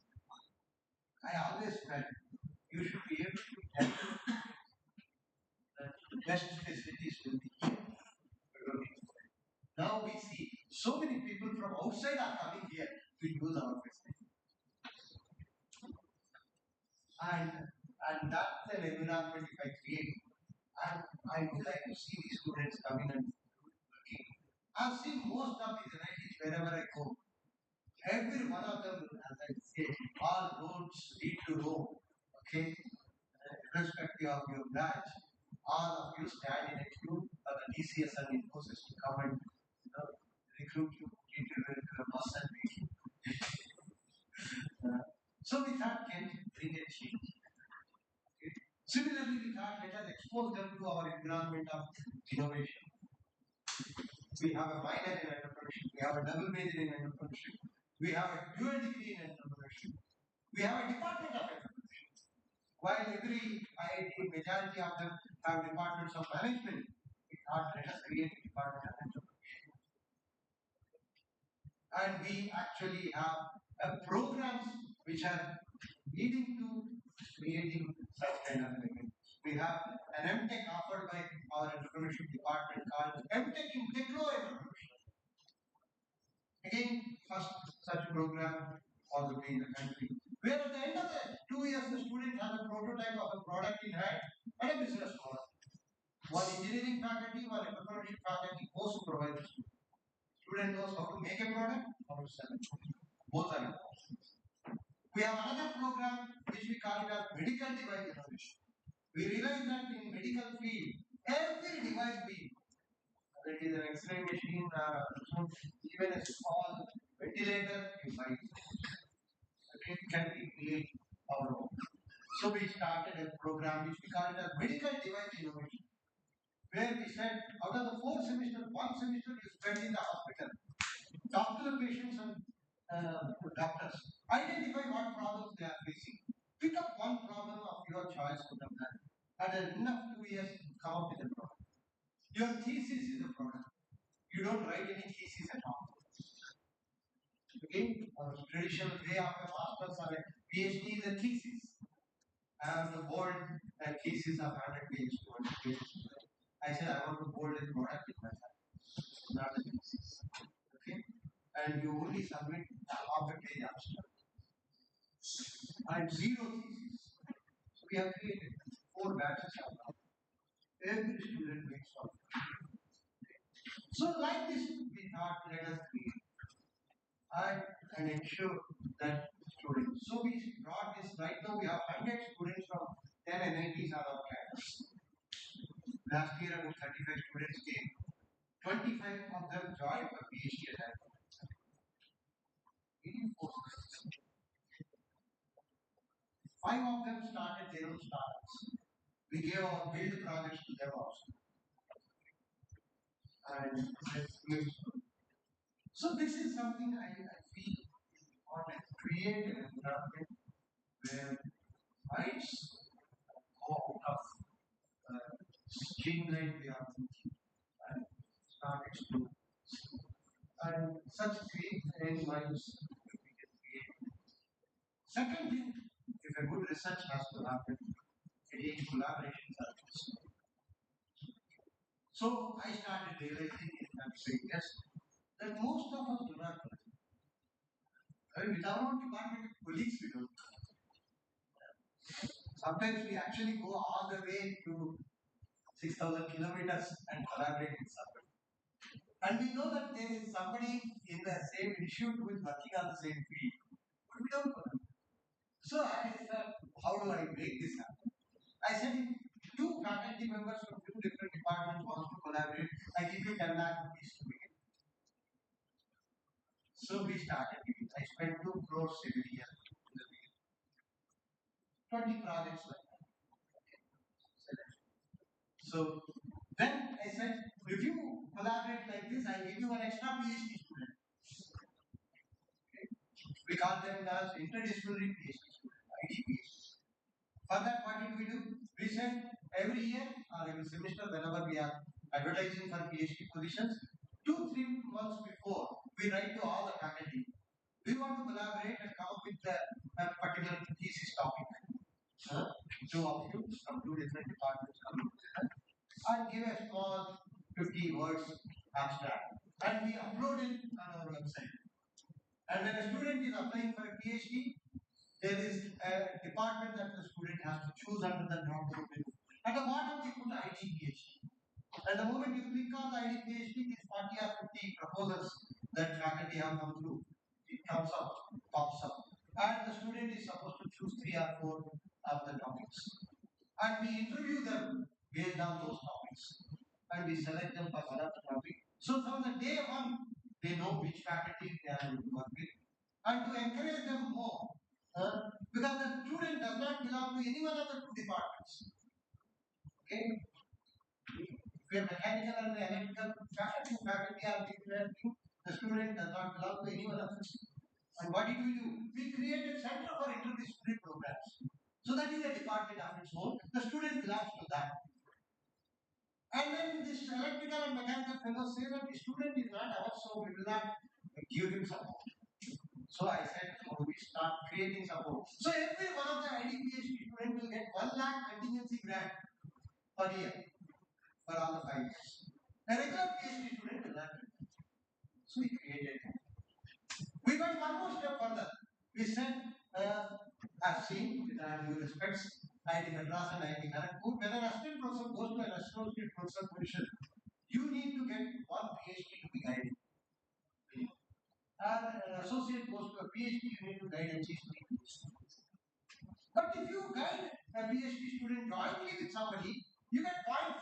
I always felt you should be able to tell that the best facilities will be here. Now we see so many people from outside are coming here to use our facility. And that's an environment if I create. And I would like to see these students coming and working. I've seen most of these NITs wherever I go. Every one of them, as I say, all roads lead to Rome. Okay? Irrespective of your branch, all of you stand in a queue for the DCS and Infosys to come and recruit you, get you into a bus and make you So we thought, can we bring a change? Okay. Similarly, we thought, let us expose them to our environment of innovation. We have a minor in entrepreneurship, we have a double major in entrepreneurship, we have a dual degree in entrepreneurship, we have a department of entrepreneurship. While every IIT, majority of them have departments of management, we thought, let us create a department of entrepreneurship. And we actually have programs which are leading to creating such kind of thing. We have an MTech offered by our entrepreneurship department called MTech in Techno Entrepreneurship. Again, first such program possibly in the country. Where at the end of the 2 years, the student has a prototype of a product in hand and a business model. One engineering faculty, one entrepreneurship faculty, both supervisors. Student knows how to make a product, how to sell it. Both are important. We have another program which we call it as medical device innovation. We realize that in medical field, every device we whether it is an X-ray machine, even a small ventilator, you buy it. It can be create our own. So we started a program which we call it as medical device innovation, where we said out of the 4 semesters, 1 semester you spend in the hospital, talk to the patients and doctors, identify what problems they are facing, pick up one problem of your choice for them, and enough 2 years come up with a problem. Your thesis is a product. You don't write any thesis at all. Okay, our traditional way of a master's or a PhD is a thesis. I have the bold thesis of 100 pages. I said I want to bold a product in my life, not a thesis. Okay, and you only submit half a page abstract and zero thesis. So we have created 4 batches of now. Every student makes one. So like this, we thought let us create and ensure that students. So we brought this right now. We have 100 students from 10 NITs on our campus. Last year, about 35 students came. 25 of them joined for PhD at Five of them started their own startups. We gave our build projects to them also. And so this is something I feel important. Create an environment where minds go out of streamlined way of thinking and start exploring. And such great minds we can create. Second thing, if a good research has to happen, it needs collaboration circles. So I started realizing in that yes, that most of us do not collaborate. I mean, with our own department colleagues, we don't. Sometimes we actually go all the way to 6,000 kilometers and collaborate with somebody. And we know that there is somebody in the same institute who is working on the same field. But we don't collaborate. So I said, how do I make this happen? I said, if 2 faculty members from 2 different departments want to collaborate, I give you 10 lakh rupees to begin. So we started giving. I spent 2 crores every year in the beginning. 20 projects like that. So then I said, if you collaborate like this, I'll give you an extra PhD student. Okay. We call them as interdisciplinary PhD student, IDPhD. For that, what did we do? We said every year or every semester, whenever we are advertising for PhD positions, 2-3 months before, we write to all the faculty. We want to collaborate and come up with a particular thesis topic. 2 of you from 2 different departments come together and give a small 50 words abstract. And we upload it on our website. And when a student is applying for a PhD, there is a department that the student has to choose under the drop-down menu. At the bottom, we put ID PhD. And the moment you click on the ID PhD, these 40 or 50 proposals that faculty have come through, it comes up, pops up. And the student is supposed to choose 3 or 4 of the topics. And we interview them based on those topics. And we select them for one of the topic. So from the day one, they know which faculty they are going to work with. And to encourage them more, Because the student does not belong to any one of the two departments. Okay? If you are mechanical and electrical faculty are different, the student does not belong to any one of them. And what did we do? We created Center for Interdisciplinary Programs. So that is a department of its own. The student belongs to that. And then this electrical and mechanical fellows say that the student is not ours, so we will not give him support. So I said, so we start creating support. So every one of the ID PhD student will get 1 lakh contingency grant per year for all the 5 years. A regular PhD student will not get that. So we created it. We went one more step further. We said, I've seen, with our due respects, IIT Madras and IIT Kharagpur, when an assistant professor goes to an associate professor position, you need to get one PhD to be guided. An associate goes to a PhD, you need to guide at least 3 students. But if you guide a PhD student jointly with somebody, you get 0.5.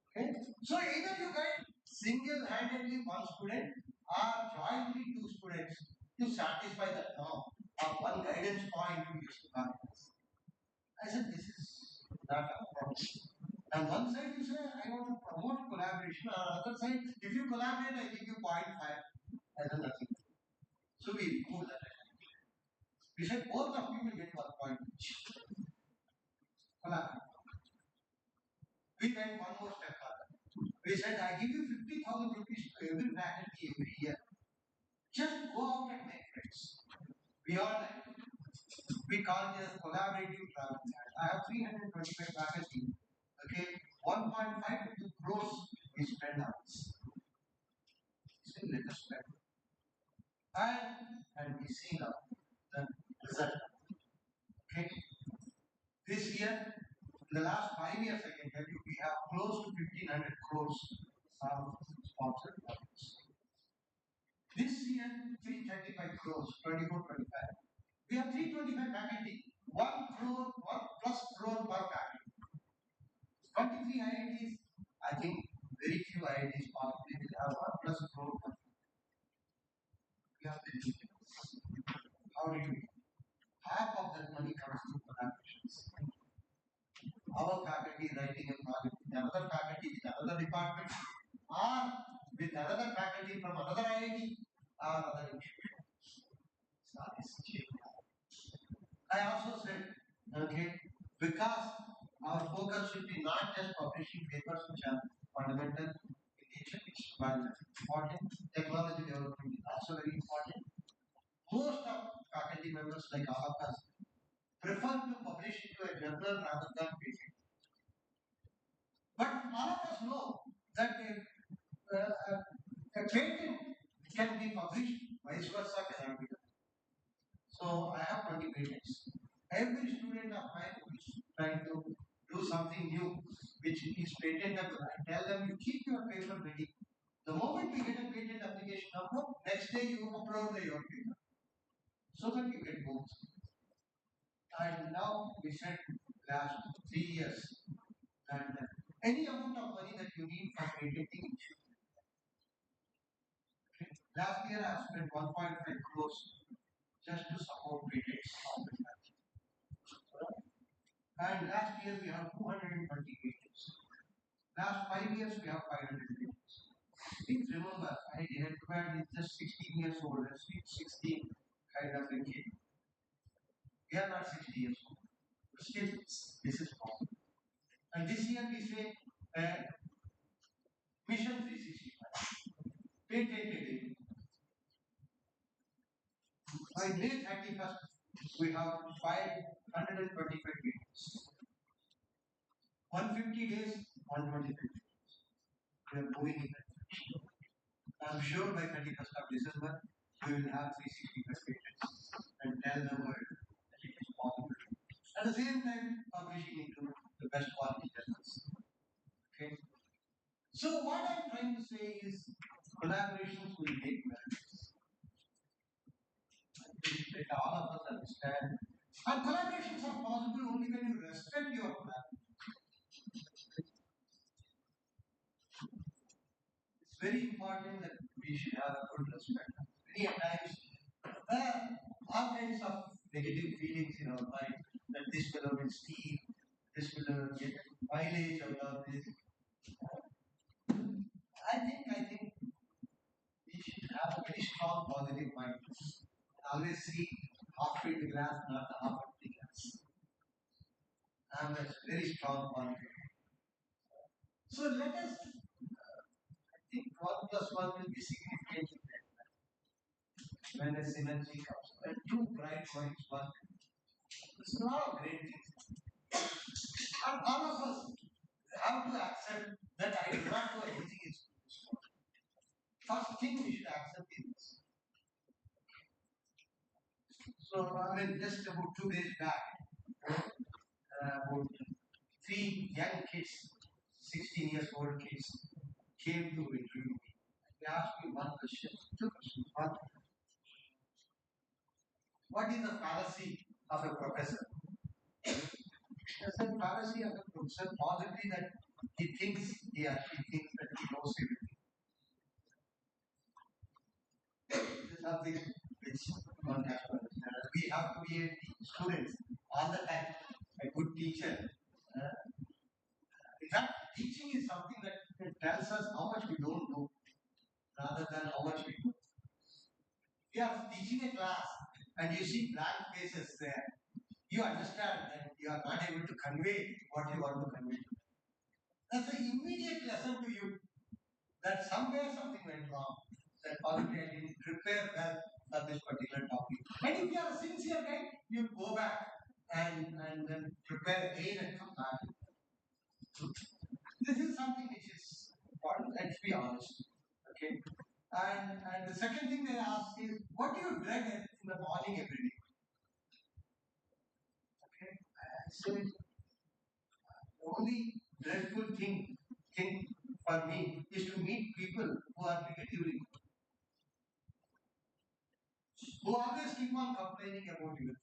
Okay? So either you guide single-handedly one student or jointly 2 students to satisfy the norm of one guidance point you used to have. I said, this is not a problem. On one side, you say, I want to promote collaboration. On the other side, if you collaborate, I give you 0.5. I said, nothing. So we removed that. We said, both of you will get 1 point each. Collaborate. We went one more step further. We said, I give you 50,000 rupees to every faculty every year. Just go out and make friends. We all like it. We call it as collaborative travel. I have 325 faculty. Okay, 1.5 to 2 crores we spend on this. So let us spend. And we see now the result. Okay. This year, in the last 5 years, I can tell you, we have close to 1,500 crores of sponsored projects. This year, 335 crores, 24, 25. We have 325 faculty, 1 crore, 1 plus crore per faculty. 23 IITs, I think very few IITs possibly will have 1 plus crore per faculty. We have the details. How do you do? Half of that money comes through collaborations. Our faculty is writing a project with another faculty, with another department, or with another faculty from another IIT or other institution. It's not essential. I also said, okay, because our focus should be not just publishing papers which are fundamental in nature, which is very important. Technology development is also very important. Most of faculty members, like all of us, prefer to publish into a journal rather than patent. But all of us know that a patent can be published, vice versa cannot be done. So I have 20 patents. Every student of mine who is trying to do something new which is patentable, I tell them you keep your paper ready. The moment we get a patent application number, next day you upload your paper. So that you get both. And now we said last 3 years that any amount of money that you need for patenting, you should. Okay. Last year I spent 1.5 crores just to support patents of the country. And last year we have 220 patents. Last 5 years we have 500 patents. Please remember, I Hyderabad is just 16 years old. Let's be 16 kind of a kid. We are not 60 years old. But still, this is possible. And this year we say Mission 365. Patented. By May 31st, we have 525 patents. 150 days, 125 patents. We are moving in that direction. I'm sure by 31st of December, we will have 365 patents and tell the world that it is possible. At the same time, publishing into the best quality journals. Okay. So what I'm trying to say is collaborations will make benefits. Let all of us understand. And collaborations are possible only when you respect your collaboration. It's very important that we should have a good respect. Many times, all kinds of negative feelings in our mind that this fellow will steal, this fellow will get mileage out of this. I think we should have a very strong positive mind. Always see half filled glass, not the half empty glass. I'm a very strong positive. So let us think 1 plus 1 will be significantly when the synergy comes. When two bright minds work, it's not a great thing. And all of us have to accept that I do not know anything in school. First thing we should accept is this. So, I mean, just about 2 days back, about three young kids, 16 years old kids, came to interview me. They asked me one question, two questions. One, what is the fallacy of a professor? I said, fallacy of a professor, possibly that he thinks he or she thinks that he knows everything. This is something which one has to understand. We have to be a students all the time, a good teacher. In fact, teaching is something that tells us how much we don't know rather than how much we know. If you are teaching a class and you see blank faces there, you understand that you are not able to convey what you want to convey. That's an immediate lesson to you that somewhere something went wrong, that probably I didn't prepare well for this particular topic. And if you are a sincere guy, you go back and then prepare again and come back. This is something which is important. Let's be honest. Okay. And the second thing they ask is, what do you dread in the morning every day? Okay. So the only dreadful thing for me is to meet people who are negatively, who always keep on complaining about everything.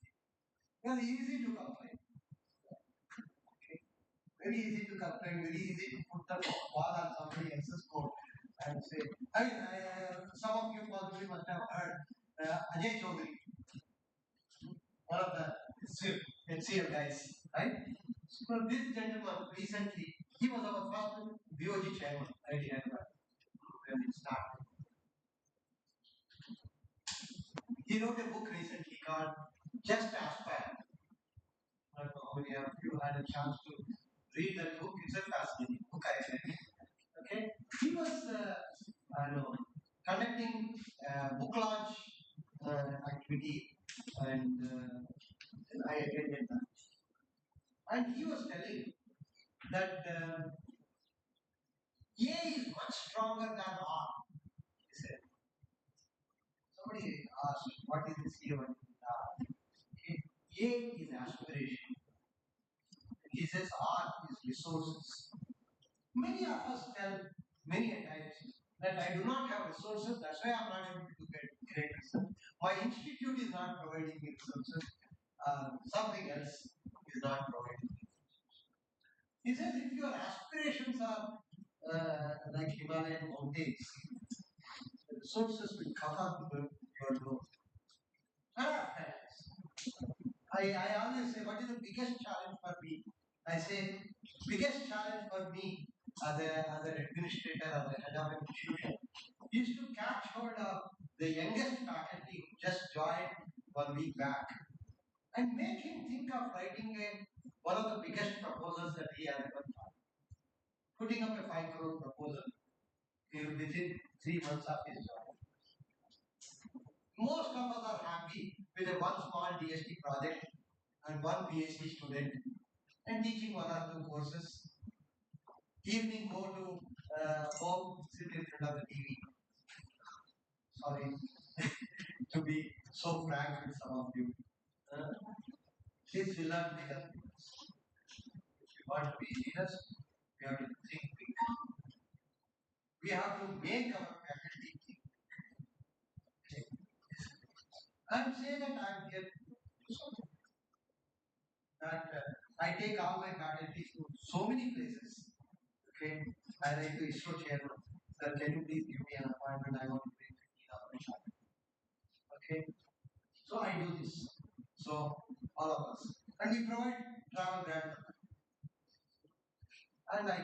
They are easy to complain. Okay. Very easy to complain, very easy to put the ball on somebody else's court and say, I mean, some of you probably must have heard Ajay Chaudhary, one of the HCL guys, right? So this gentleman recently, he was our first BOG chairman, right in Hyderabad, when it started. He wrote a book recently called Just Aspire. I don't know how many of you had a chance to read that book. It's a fascinating book, I read. Okay, he was conducting book launch activity, and I attended that. And he was telling that A is much stronger than R. He said. Somebody asked, what is this A? What is this R? A is aspiration. He says R is resources. Many of us tell many a times that I do not have resources, that's why I'm not able to get great results. My institute is not providing me resources. Something else is not providing me. He says if your aspirations are like Himalayan mountains, the resources will come up your road. I always say, what is the biggest challenge for me? I say, biggest challenge for me as an administrator, as a head of an institution, is to catch hold of the youngest faculty who just joined 1 week back and make him think of writing one of the biggest proposals that he has ever thought. Putting up a 5 crore proposal within 3 months of his job. Most of us are happy with a one small DST project and one PhD student and teaching 1 or 2 courses. Evening go to home, sit in front of the TV. Sorry to be so frank with some of you. This will not make us leaders. If we want to be leaders, we have to think big. We have to make our faculty think. Okay. I'm saying that I'm here to do something. That I take all my faculty to so many places. Okay, I write to ISRO chairman, sir, can you please give me an appointment? I want to bring 15 of my faculty. Okay, so I do this. and I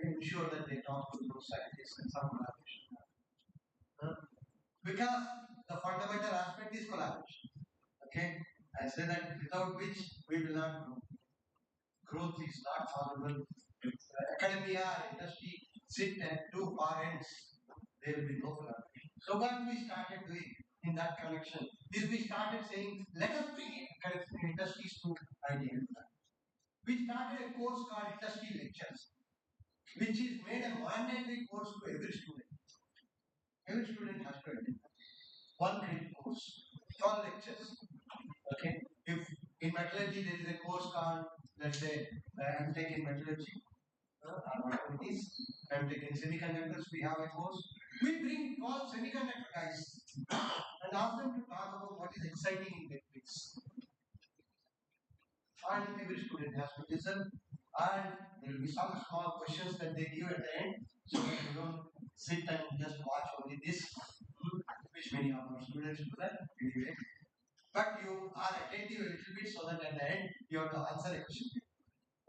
ensure that they talk to those scientists and some collaboration. Because the fundamental aspect is collaboration. Okay, I say that without which we will not grow. Growth is not possible. If academia, industry sit at two far ends, there will be no collaboration. So what we started doing in that connection is we started saying, let us bring industries to ideas. We started a course called Industry Lectures, which is made a mandatory course to every student. Every student has to attend one credit course, 12 lectures. Okay. If in metallurgy there is a course called, let's say, I'm taking metallurgy, or whatever it is, I'm taking semiconductors, we have a course. We bring 12 semiconductor guys and ask them to talk about what is exciting in electrics. And every student has to listen, and there will be some small questions that they give at the end, so that you don't sit and just watch only this, which many of our students do that anyway. But you are attentive a little bit so that at the end you have to answer a question,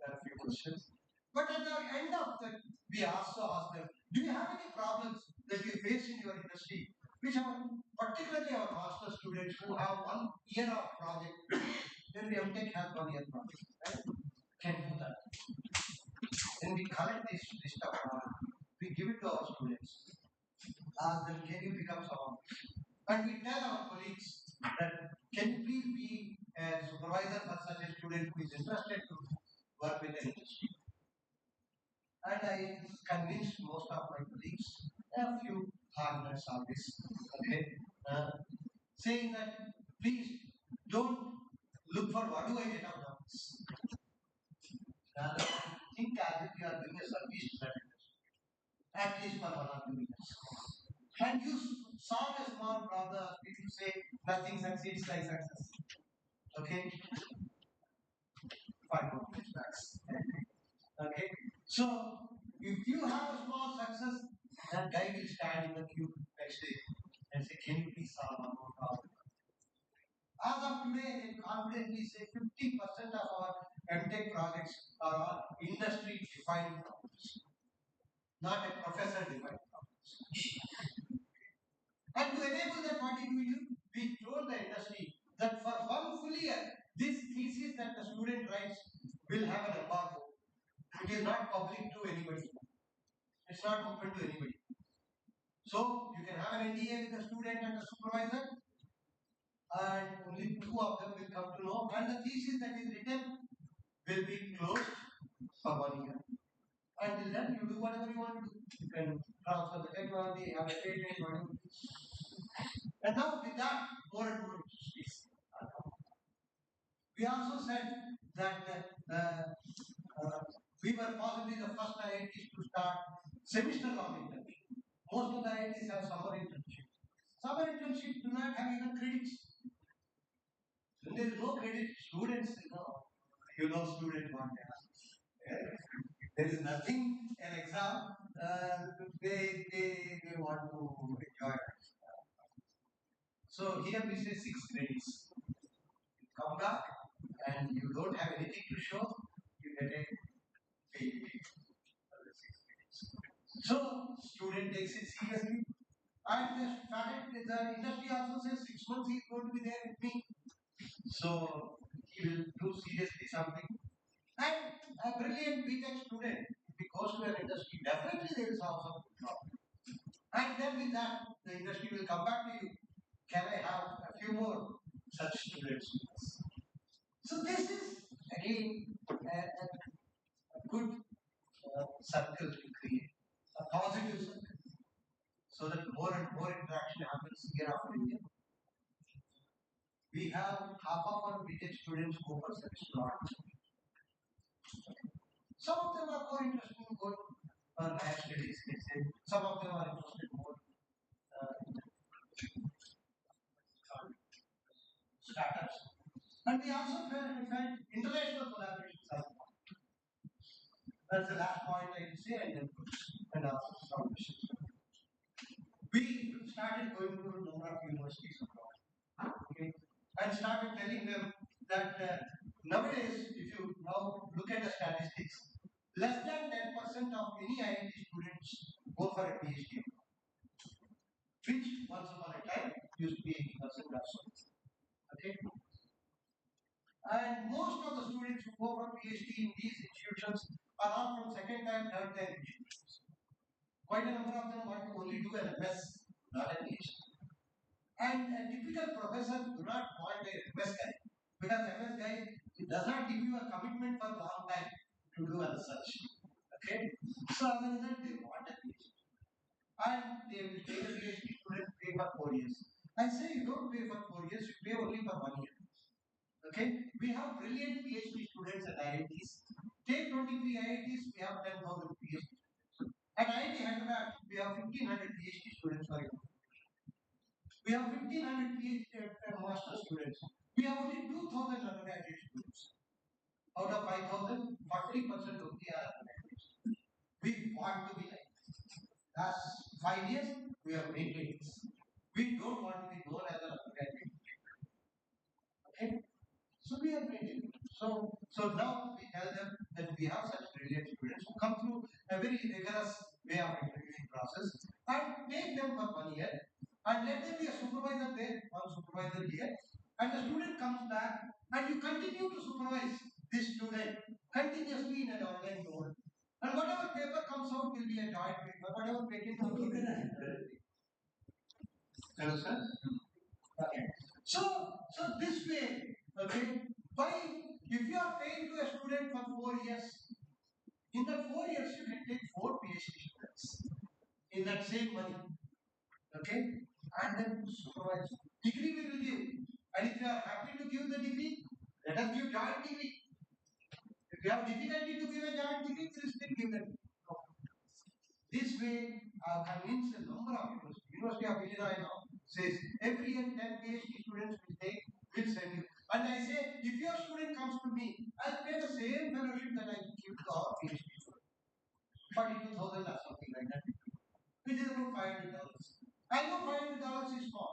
a few questions. But at the end of that, we also ask them, do you have any problems that you face in your industry? Which are particularly our master students who have 1 year of project, then the MTech has 1 year project. Right? Can do that. Then we collect this list of problems, we give it to our students. Ask them, can you become some of this? And we tell our colleagues that can you please be a supervisor for such a student who is interested to work with an industry. And I convinced most of my colleagues, a few partners on this, okay, saying that please don't look for what do I get out of this. Rather, think as if you are doing a service to that industry, at least for 1 or 2 years. And you solve a small problem, people say nothing succeeds like success. Okay? 5 more minutes max. Okay? So, if you have a small success, that guy will stand in the queue next day and say, can you please solve one more problem? As of today, I can confidently say 50% of our MTech projects are all industry defined problems, not a professor defined problems. And to enable that, what did we do? We told the industry that for 1 full year, this thesis that the student writes will have an embargo. It is not public to anybody. It's not open to anybody. So you can have an NDA with the student and the supervisor, and only 2 of them will come to know, and the thesis that is written will be closed for 1 year. Until then, you do whatever you want to do. You can transfer the technology, have a patent, whatever. And now with that, more and more industries are coming. We also said that we were possibly the first IITs to start semester-long internship. Most of the IITs have summer internship. Summer internships do not have even credits. When there is no credit, students, student want there is nothing, an exam, they want to enjoy it. So here we say 6 credits. You come back and you don't have anything to show, you get a failure for the 6 credits. So student takes it seriously. And the industry also says 6 months he is going to be there with me. So he will do seriously something. And a brilliant BTech student, if he goes to an industry, definitely they will solve some problem. And then with that, the industry will come back to you. Can I have a few more such students with us? So this is again a good circle to create, a positive circle, so that more and more interaction happens year after year. We have half of our BTech students go for semester long. Some of them are more interested in going for higher studies, let's say. Some of them are interested more in startups. And we also felt international collaborations are important. That's the last point I will say, and also some questions. We started going to a number of universities abroad, okay, and started telling them that nowadays, if you now look at the statistics, less than of any IIT students go for a PhD, which once upon a time used to be 80% or so. Okay? And most of the students who go for PhD in these institutions are all from second time, third time institutions. Quite a number of them want to only do an MS, not a PhD. And a typical professor do not want a MS guy, because MS guy does not give you a commitment for a long time to do a research. Okay? So as a result, they want a PhD. And they will take a PhD student pay for 4 years. I say you don't pay for 4 years, you pay only for 1 year. Okay? We have brilliant PhD students at IITs. Take 23 IITs, we have 10,000 PhD students. At IIT Hyderabad, we have 1,500 PhD students for you. We have 1,500 PhD master students. We have only 2,000 undergraduate students. Out of 5,000, 40% of the are undergraduates. We want to be like this. Last 5 years, we have maintained this. We don't want to be known as an undergraduate. Okay? So we are maintaining. So now we tell them that we have such brilliant students who come through a very rigorous way of interviewing process and take them for 1 year and let them be a supervisor there, one supervisor here, and the student comes back and you continue to supervise this student continuously in an online mode. And whatever paper comes out will be a joint paper, whatever patent comes out will be a understand? Okay. So this way, okay, why if you are paying to a student for 4 years, in that 4 years you can take 4 PhD students in that same money. Okay? And then supervise. Degree we will give. And if you are happy to give the degree, let us give joint degree. If you have difficulty to give a joint degree, we will still give the degree. This way, I have convinced a number of universities. University of Illinois now says every year 10 PhD students will send you. And I say, if your student comes to me, I'll pay the same fellowship that I give to our PhD student. 42,000 or something like that. Which is about $500. I know $500 is small.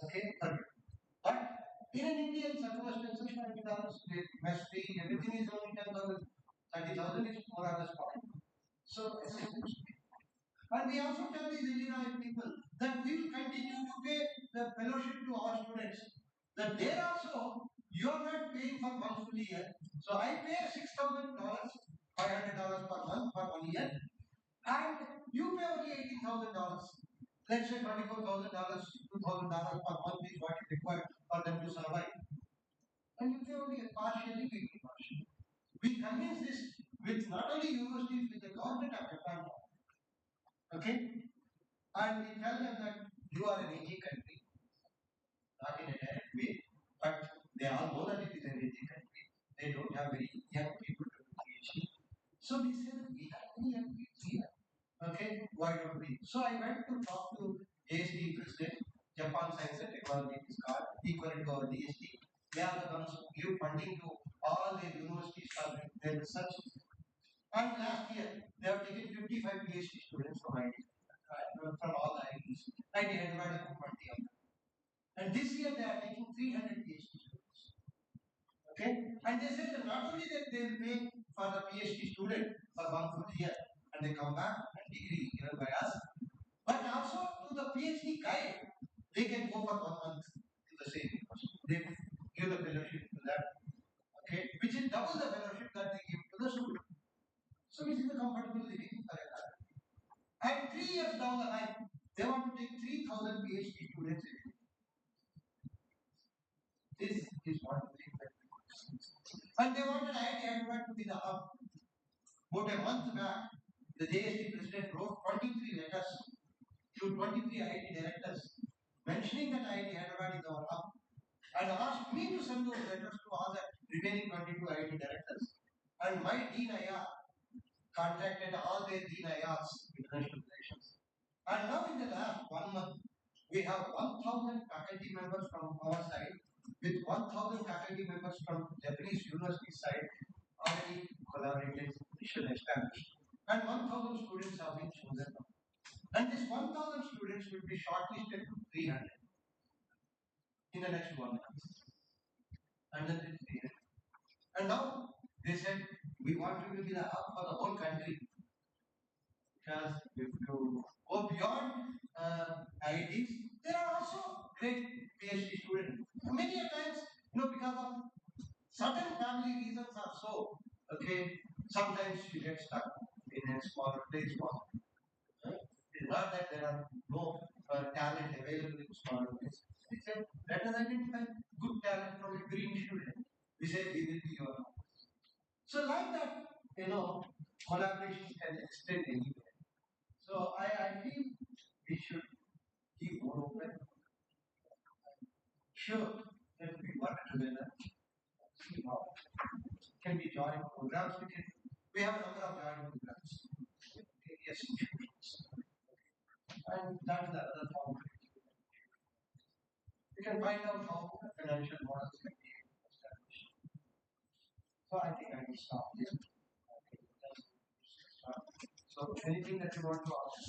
Okay? But in an Indian circumstances, $500, mess fee, everything is only 10,000. 30,000 is more or less fine. So, and we also tell these Illinois people that we will continue to pay the fellowship to our students. That there also, you are not paying for one full year. So I pay $6,000, $500 per month for 1 year, and you pay only $18,000. Let's say $24,000, $2,000 per month is what is required for them to survive. And you pay only partially, we pay partially. We convince this with not only universities, with the government of Japan. Okay? And we tell them that you are an aging country, not in a direct way, but they all know that it is an aging country. They don't have very young people to do PhD. So we say that we have any young people here. Okay? Why don't we? So I went to talk to ASD president, Japan Science and Technology is called, equivalent to our DSD. They are the ones who give funding to all the universities for their research. And last year, they have taken 55 PhD students from IT, from all the IITs. IT Hyderabad about 20 of them. And this year, they are taking 300 PhD students. Okay? And they said that not only that they will pay for the PhD student for one full year, and they come back and degree given by us, but also to the PhD guy, they can go for 1 month to the same university. They give the fellowship to that. Okay? Which is double the fellowship that they give to the student. So which is a comfortable living for a guy. And 3 years down the line, they want to take 3,000 PhD students in it. This is what we think that. And they wanted IIT Hyderabad to be the hub. About a month back, the JSD president wrote 23 letters to 23 IIT directors mentioning that IIT Hyderabad is our hub and asked me to send those letters to all the remaining 22 IIT directors. And my Dean IR contacted all their Dean IRs, international relations. And now in the last 1 month, we have 1,000 faculty members from our side with 1,000 faculty members from Japanese university side already collaborated, mission established. And 1,000 students have been chosen now. And this 1,000 students will be shortlisted to 300 in the next 1 month. And then it's 300. And now they said, we want you to be the hub for the whole country. because if you go beyond IITs, there are also great PhD students. Many a times, because of certain family reasons are so, okay, sometimes you get stuck in a smaller place. It's not that there are no talent available in smaller places. We say, let us identify good talent from a green student. We say, we will be your. So, like that, collaboration can extend anywhere. So, I feel we should keep more open. Sure, that we work together. See how can we join programs? We have a number of joint programs with various institutions. And that's the other form. We can find out how financial models can be established. So I think I will stop here. Okay, so anything that you want to ask?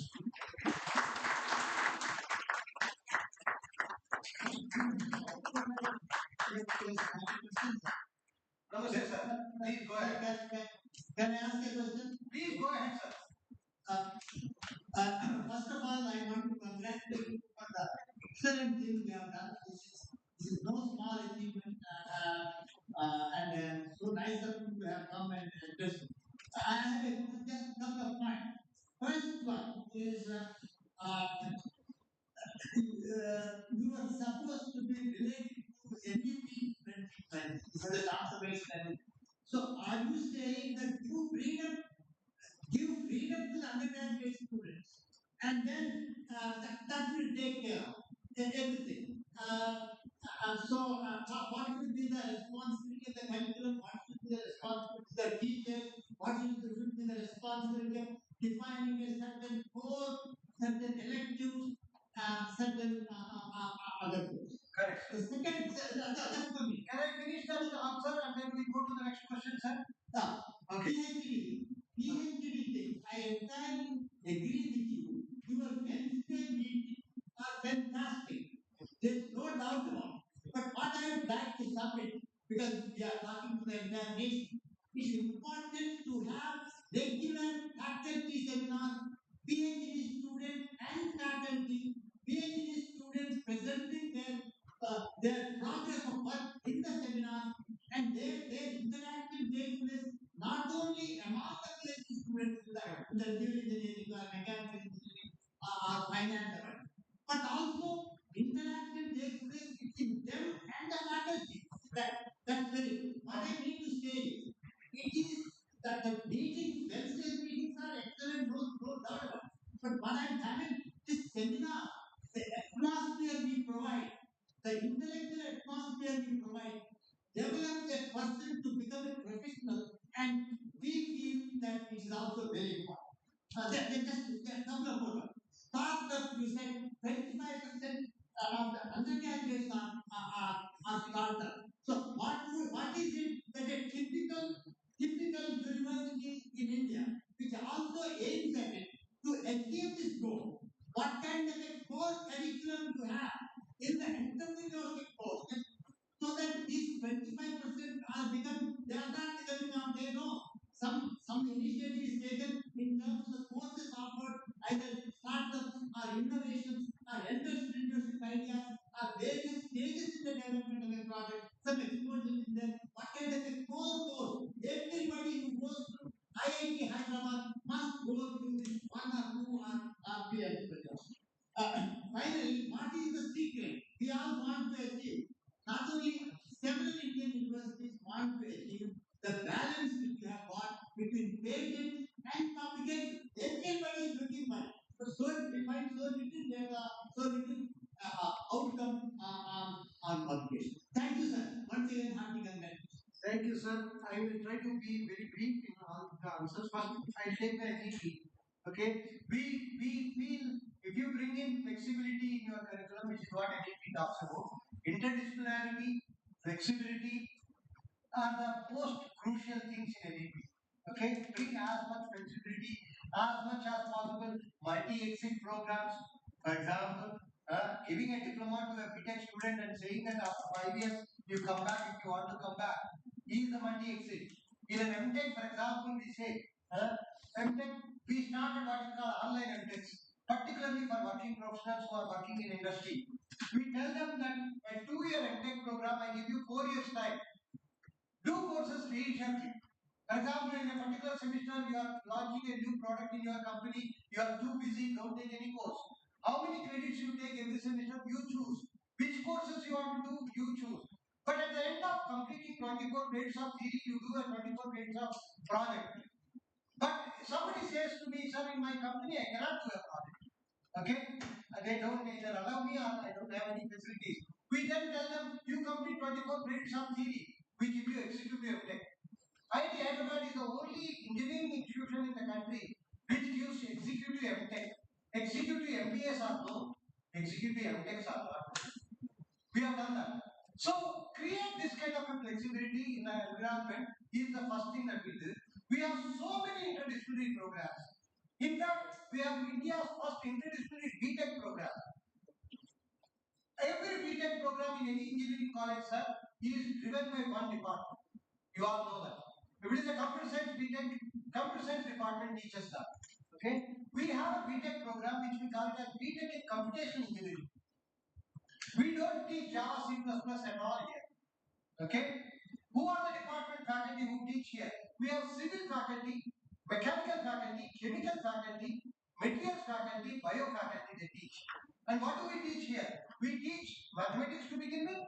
Namaste, sir. Please go ahead. Can I ask a question? Please go ahead, sir. Uh, First of all, I want to congratulate you for the excellent thing you have done. This is no small achievement, and so nice of you to have come and address it. I have just a couple of points. First one is you are supposed to be related to NDP 2020 for the transformation. So, are you saying that you give freedom to the undergraduate students, and then that will take care of everything. What should be the responsibility of the curriculum? What should be the responsibility of the teachers? What should be the responsibility of defining a certain core, certain electives, certain other things? Correct. The second, just for me. Can I finish that answer and then we go to the next question, sir? Okay. PhD thing, I entirely agree with you. Your Wednesday meetings are fantastic. There's no doubt about it. But what I would like to submit, because we are talking to the entire nation, it's important to have regular faculty seminars, PhD students and faculty, PhD students presenting their progress of work in the seminar, and their interactive takes not only among the PhD students in the civil engineering or mechanical engineering or finance, but also interaction takes place between them and the faculty. That's very good. What I mean to say is, it is that the meetings, Wednesday meetings are excellent, no doubt about it. But what I'm having, this seminar, the atmosphere we provide, the intellectual atmosphere we provide, develops a person to become a professional, and we feel that it is also very important. Just a couple of more. Startup, you said 25% of the undergraduates are startup. So what is it that a typical university in India, which also aims at it, to achieve this goal, what kind of a core curriculum you have in the entrepreneurship course, so that these 25% they are not becoming on their own. Some initiative is taken in terms of the courses offered, either startups or innovations or entrepreneurship ideas or various stages in the development of a project, some exposure in there. What kind of a core course? Everybody who goes through IIT Hyderabad must go through this one or two or three entrepreneurs. Finally, what is the secret? We all want to achieve. Not only several Indian universities want to achieve the balance which we have got between patent and publication. Everybody is looking for it. But we find so little data, so little outcome on publication. Thank you, sir. Once again, happy congratulations. Thank you, sir. I will try to be very brief in all the answers. First, I'll take the NEP. Okay, we feel if you bring in flexibility in your curriculum, which is what NEP talks about, interdisciplinarity, flexibility are the most crucial things in NEP. Okay, bring as much flexibility, as much as possible, multi-exit programs. For example, giving a diploma to a BTech student and saying that after 5 years you come back if you want to come back is the multi-exit. In an MTech, for example, we say MTech, we started what is called online MTechs, particularly for working professionals who are working in industry. We tell them that a 2-year MTech program, I give you 4 years time. Do courses efficiently. For example, in a particular semester, you are launching a new product in your company, you are too busy, don't take any course. How many credits you take every semester, you choose. Which courses you want to do, you choose. But at the end of completing 24 credits of theory, you do a 24 credits of project. But somebody says to me, sir, in my company, I cannot do a project. Okay? They don't either allow me or I don't have any facilities. We then tell them, you complete 24 credits of theory. We give you executive tech. IIT Hyderabad is the only engineering institution in the country which gives executive MTech. Executive MBAs are no. Executive MTechs are not. We have done that. So create this kind of a flexibility in the environment is the first thing that we did. We have so many interdisciplinary programs. In fact, we have India's first interdisciplinary BTech program. Every BTech program in any engineering college, sir, is driven by one department. You all know that. If it is a computer science BTech, computer science department teaches that. Okay? We have a BTech program which we call it as BTech in computational engineering. We don't teach Java, C++ at all here. Okay? Who are the department faculty who teach here? We have civil faculty, mechanical faculty, chemical faculty, materials faculty, bio faculty they teach. And what do we teach here? We teach mathematics to begin with,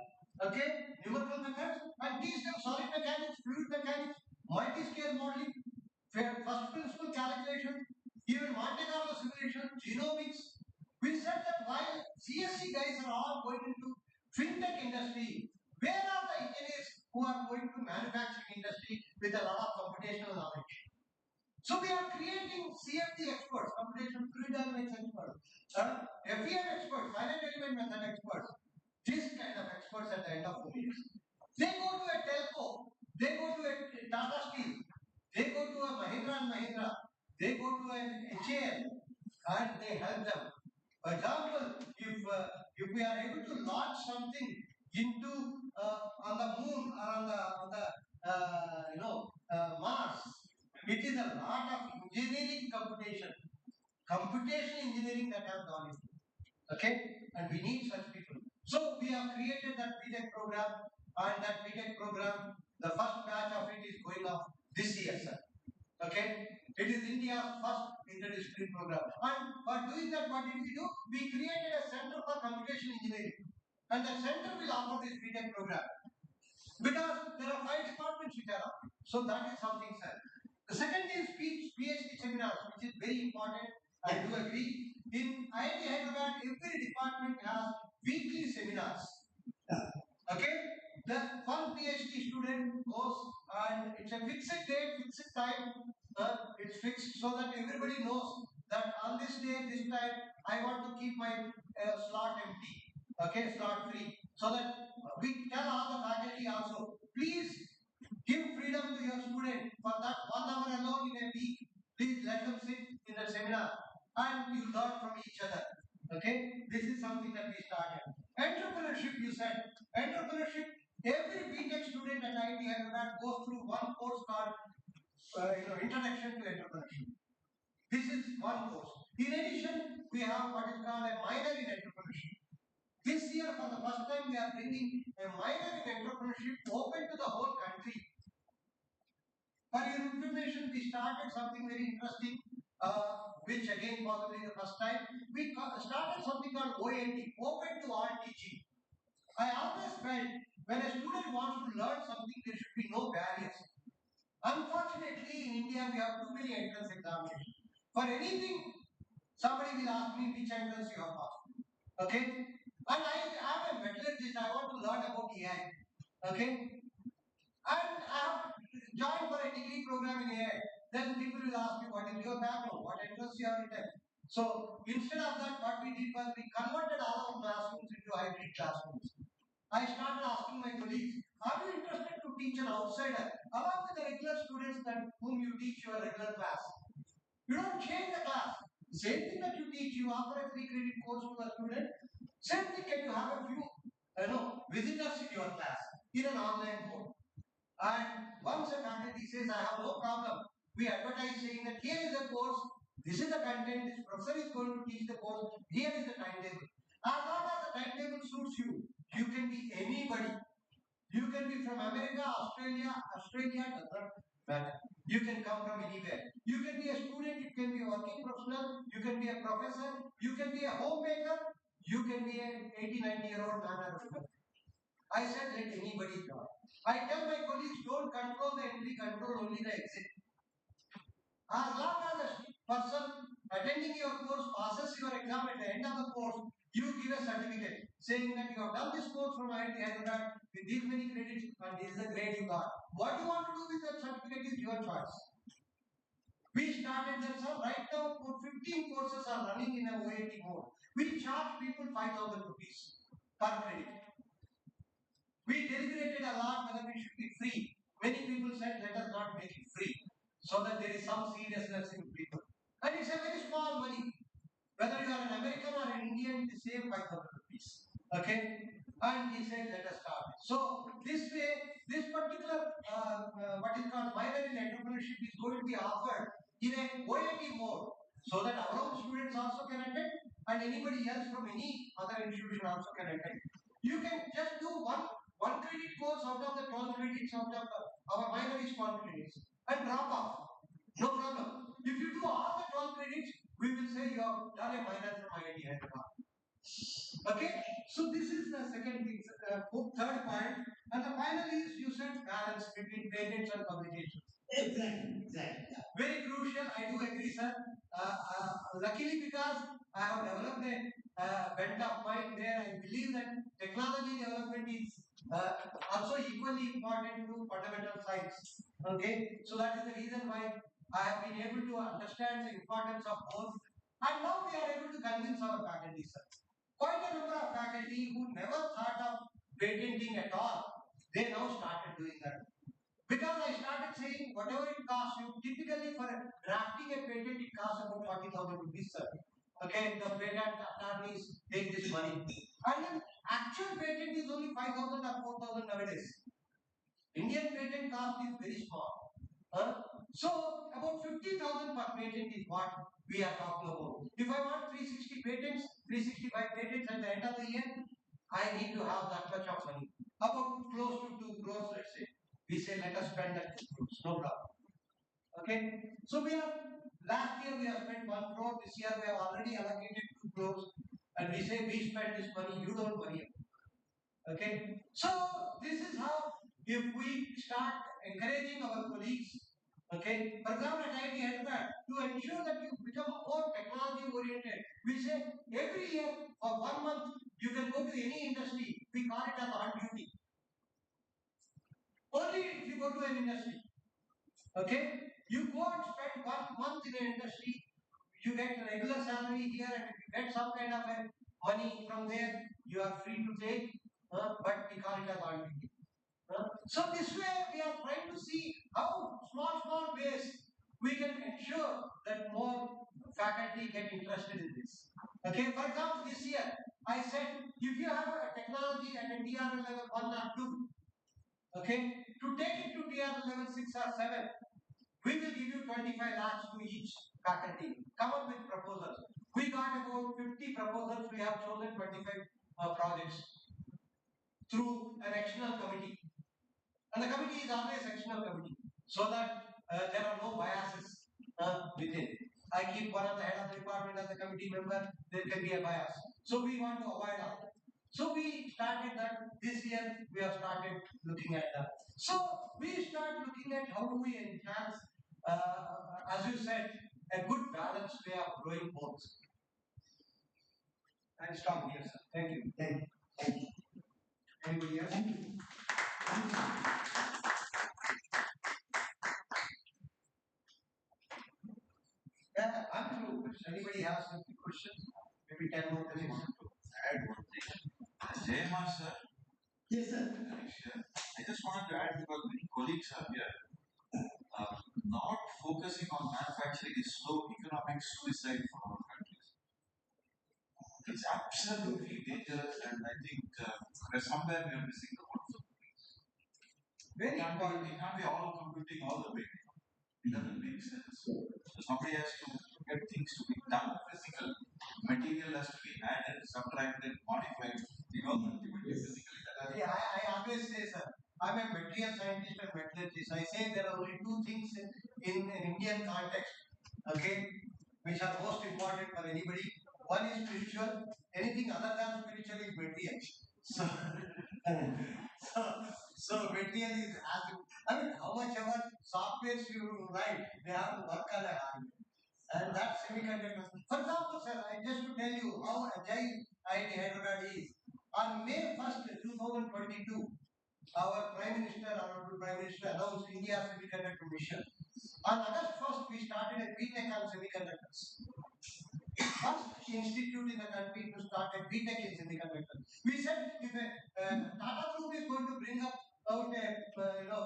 okay, numerical methods, and teach them solid mechanics, fluid mechanics, multi-scale modeling, first principle calculation, even Monte Carlo simulation, genomics. We said that while CSC guys are all going into fintech industry, where are the engineers who are going to manufacturing industry with a lot of computational knowledge? So we are creating CFD experts, computational fluid dynamics experts, FEM experts, finite element method experts, this kind of experts at the end of 4 years. They go to a telco, they go to a Tata Steel, they go to a Mahindra and Mahindra, they go to an HAL, and they help them. For example, if we are able to launch something into on the moon or on the Mars, it is a lot of engineering computation, computational engineering that have gone into. Okay, and we need such people. So we have created that BTech program, and that BTech program, the first batch of it is going off this year, sir. Okay, it is India's first interdisciplinary program. And for doing that, what did we do? We created a center for computational engineering, and the center will offer this BTech program because there are 5 departments which are up. So that is something, sir. The second is PhD seminars, which is very important. I do agree. In IIT Hyderabad, every department has weekly seminars. Okay? The one PhD student goes and it's a fixed date, fixed time. It's fixed so that everybody knows that on this day, this time, I want to keep my slot empty. Okay, slot free. So that we tell all the faculty also, please give freedom to your student for that 1 hour alone in a week. Please let them sit in the seminar and you learn from each other. Okay, this is something that we started. Entrepreneurship, you said. Entrepreneurship, every BTech student at IIT Hyderabad goes through one course called Introduction to Entrepreneurship. This is one course. In addition, we have what is called a minor in entrepreneurship. This year, for the first time, we are bringing a minor in entrepreneurship open to the whole country. For your information, we started something very interesting, which again possibly the first time. We started something called ONT, Open to All Teaching. I always felt when a student wants to learn something, there should be no barriers. Unfortunately, in India, we have too many entrance examinations. For anything, somebody will ask me which entrance you have passed. Okay? And I am a metallurgist, I want to learn about AI. Okay? And I have joined for a degree program in AI. Then people will ask me, what is your background? What entrance you have written? So instead of that, what we did was we converted all our classrooms into hybrid classrooms. I started asking my colleagues, are you interested to teach an outsider along with the regular students that whom you teach your regular class? You don't change the class. Same thing that you teach, you offer a free credit course to the student. Same thing, can you have a few visitors in your class in an online mode? And once a faculty says, I have no problem, we advertise saying that here is a course, this is the content, this professor is going to teach the course, here is the timetable. As long as the timetable suits you, you can be anybody. You can be from America, Australia does not matter. You can come from anywhere. You can be a student, you can be a working professional, you can be a professor, you can be a homemaker, you can be an 80, 90-year-old man or woman. I said let anybody join. I tell my colleagues don't control the entry, control only the exit. As long as a person attending your course passes your exam at the end of the course, you give a certificate saying that you have done this course from IIT Hyderabad with these many credits and this is the grade you got. What you want to do with that certificate is your choice. We started that, sir. Right now, 15 courses are running in a OAT mode. We charge people 5,000 rupees per credit. We deliberated a lot whether we should be free. Many people said, let us not make it free, so that there is some seriousness in people. And it's a very small money. Whether you are an American or an Indian, it is same 5,000 rupees. Okay? And he said, let us start. So, this way, this particular, what is called minor in entrepreneurship is going to be offered in a OAT mode, so that our own students also can attend and anybody else from any other institution also can attend. You can just do one credit course out of the 12 credits out of our minor is 12 credits and drop off. No problem. If you do all the 12 credits, we will say you have done a minor from IIT Hyderabad. Okay? So this is the second thing, third point. And the final is you said balance between patents and publications. Exactly. Very crucial. I do agree, sir. Luckily, because I have developed a bent of mind there, I believe that technology development is also equally important to fundamental science. Okay, so that is the reason why I have been able to understand the importance of both, and now we are able to convince our faculty, sir. Quite a number of faculty who never thought of patenting at all, they now started doing that. Because I started saying whatever it costs you, typically for drafting a patent, it costs about 40,000 rupees, sir. Okay, the patent attorneys take this money. And then actual patent is only 5,000 or 4,000 nowadays. Indian patent cost is very small. So about 50,000 per patent is what we are talking about. If I want 360 patents, 365 patents at the end of the year, I need to have that much of money. About close to 2 crores, let's say. We say let us spend that 2 crores, no problem. Okay, so last year we have spent 1 crore, this year we have already allocated 2 crores, and we say we spend this money, you don't worry about it. Okay, so this is how, if we start encouraging our colleagues, okay, for example, at IIT Hyderabad, to ensure that you become more technology oriented, we say every year for 1 month you can go to any industry, we call it as on duty. Only if you go to an industry. Okay? You go and spend 1 month in an industry, you get a regular salary here, and if you get some kind of a money from there, you are free to take, but we call it as on duty. So this way we are trying to see how small ways we can ensure that more faculty get interested in this. Okay, for example, this year I said if you have a technology at a TRL level 1 or 2, okay, to take it to TRL level 6 or 7, we will give you 25 lakhs to each faculty. Come up with proposals. We got about 50 proposals. We have chosen 25 projects through an external committee. And the committee is always sectional committee, so that there are no biases within. I keep one of the head of the department as a committee member, there can be a bias. So we want to avoid all that. So we started that this year, we have started looking at that. So we start looking at how do we enhance, as you said, a good balanced way of growing both. I'll stop here, sir. Thank you. Thank you. Anybody else? Yeah, I'm through. If anybody has any questions, maybe 10 more minutes. Add one thing. Jayama sir. Yes, sir. I just wanted to add because many colleagues are here. Not focusing on manufacturing is slow economic suicide for our countries. It's absolutely dangerous, and I think somewhere we are missing the mark of the things. We can't be all computing all the way. It doesn't make sense. So somebody has to get things to be done physical. Material has to be added, subtracted, modified. The government will be physically done. See, I always say, sir, I'm a material scientist and metallurgist. I say there are only two things in an Indian context, okay, which are most important for anybody. One is spiritual, anything other than spiritual is material. So, so material is as I mean, how much ever softwares you write, they have to work on a hardware. And that's semiconductors. For example, sir, I just to tell you how agile IIT Hyderabad is. On May 1st, 2022, our Prime Minister, Honorable Prime Minister, announced India's semiconductor mission. On August 1st, we started a BTech on semiconductors. First institute in the country to start a BTech in semiconductors. We said if a Tata Group is going to bring up out a